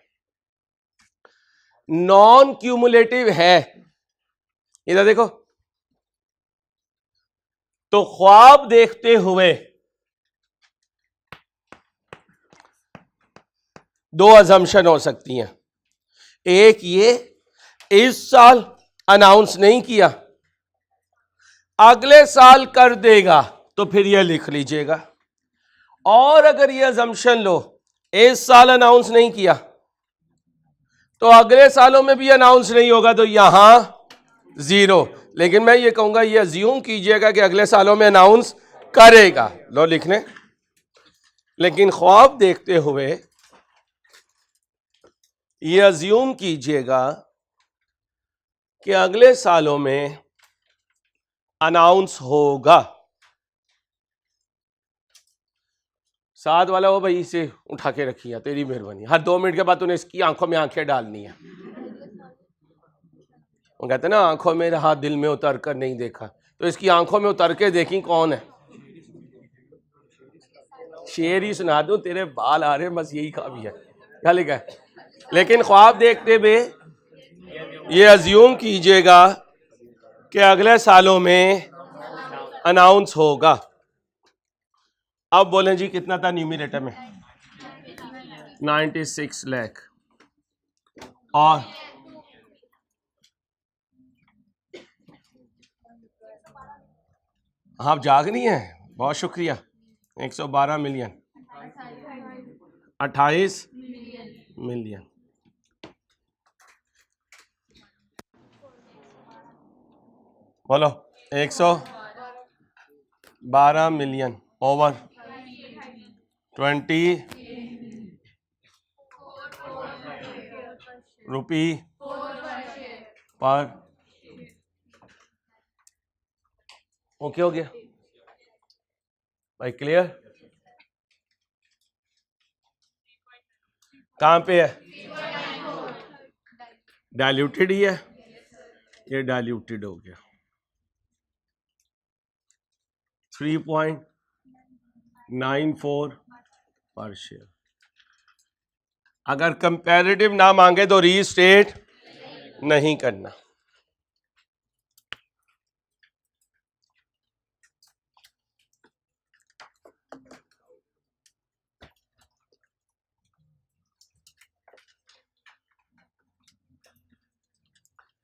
नॉन क्यूमुलेटिव है, इधर देखो, तो ख्वाब देखते हुए दो अजम्पशन हो सकती हैं। एक ये, इस साल अनाउंस नहीं किया, अगले साल कर देगा, तो फिर ये लिख लीजिएगा। और अगर ये अजम्पशन लो, इस साल अनाउंस नहीं किया तो अगले सालों में भी अनाउंस नहीं होगा, तो यहां 0। लेकिन मैं ये कहूंगा, ये अज्यूम कीजिएगा कि अगले सालों में अनाउंस करेगा, लो लिखने। लेकिन ख्वाब देखते हुए ये अज्यूम कीजिएगा कि अगले सालों में अनाउंस होगा। साथ वाला वो भाई इसे उठा के रखिए, तेरी मेहरबानी। हर 2 मिनट के बाद तूने इसकी आंखों में आंखें डालनी है। वो कहते ना, आंखों में रहा दिल में उतर कर नहीं देखा, तो इसकी आंखों में उतर के देखी कौन है। शेर ही सुना दूं, तेरे बाल आ रहे, बस यही काम है। क्या लिखा है? लेकिन ख्वाब देखते हुए ये अज्यूम कीजिएगा कि अगले सालों में अनाउंस होगा। अब बोलें जी कितना था न्यूमरेटर में? 96 लाख। और आप जाग नहीं है, बहुत शुक्रिया। 112 मिलियन, 28 मिलियन। बोलो, 112 मिलियन ओवर 20 रुपी पर। ओके हो गया भाई, क्लियर? कहां पे है? डाइल्यूटेड ही है, ये डाइल्यूटेड हो गया। 3.94 पर शेयर। अगर कंपैरेटिव ना मांगे तो रीस्टेट नहीं करना।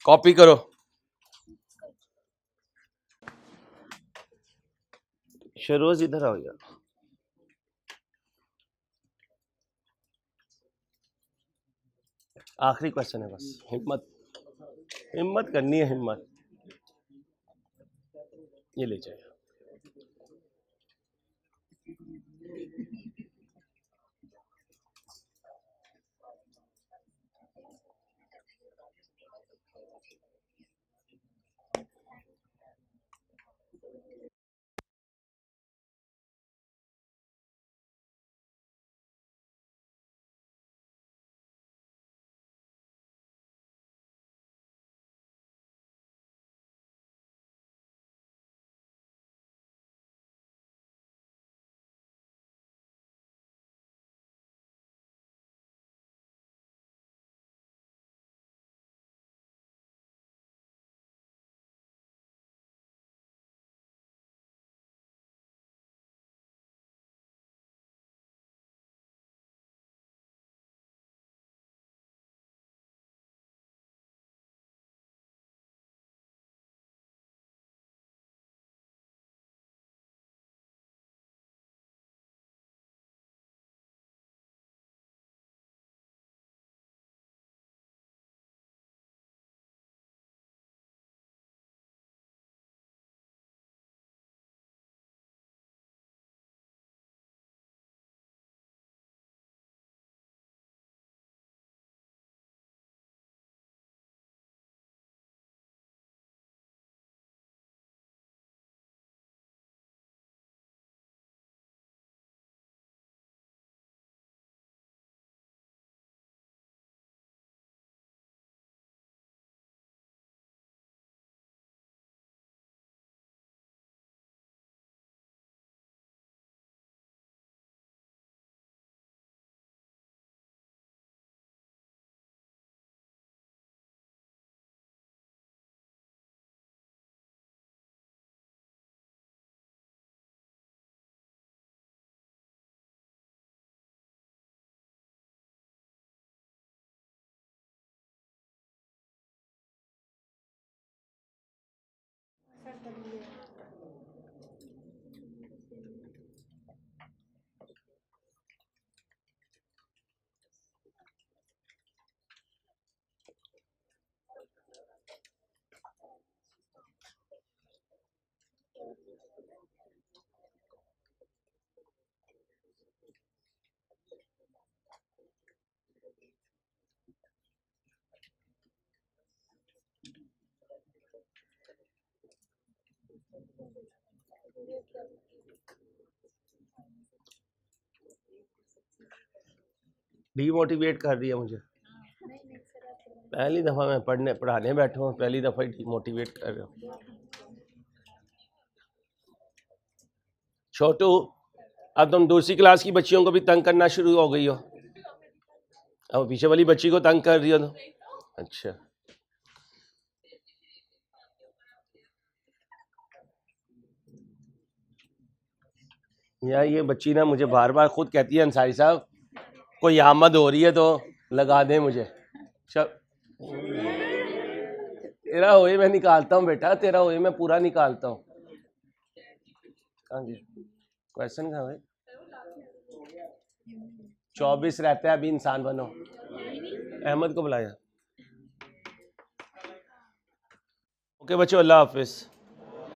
कॉपी करो। शरोज इधर आओ यार। आखिरी क्वेश्चन है बस, हिम्मत हिम्मत करनी है, हिम्मत। ये ले जाए। डीमोटिवेट कर रही है मुझे। पहली दफा मैं पढ़ाने बैठा हूँ, पहली दफा ही डीमोटिवेट कर रहा हूँ। छोटू, अब तुम दूसरी क्लास की बच्चियों को भी तंग करना शुरू हो गई हो। अब पीछे वाली बच्ची को तंग कर रही हो तो। अच्छा, यार ये बच्ची ना मुझे बार बार खुद कहती है, अंसारी साहब कोई आमद हो रही है तो लगा दें मुझे। चल, तेरा होए मैं निकालता हूँ बेटा, तेरा होए मैं पूरा निकालता हूँ। क्वेश्चन कहाँ है? 24 रहता है, अभी इंसान बनो। अहमद को बुलाया। ओके बच्चों, अल्लाह हाफिज।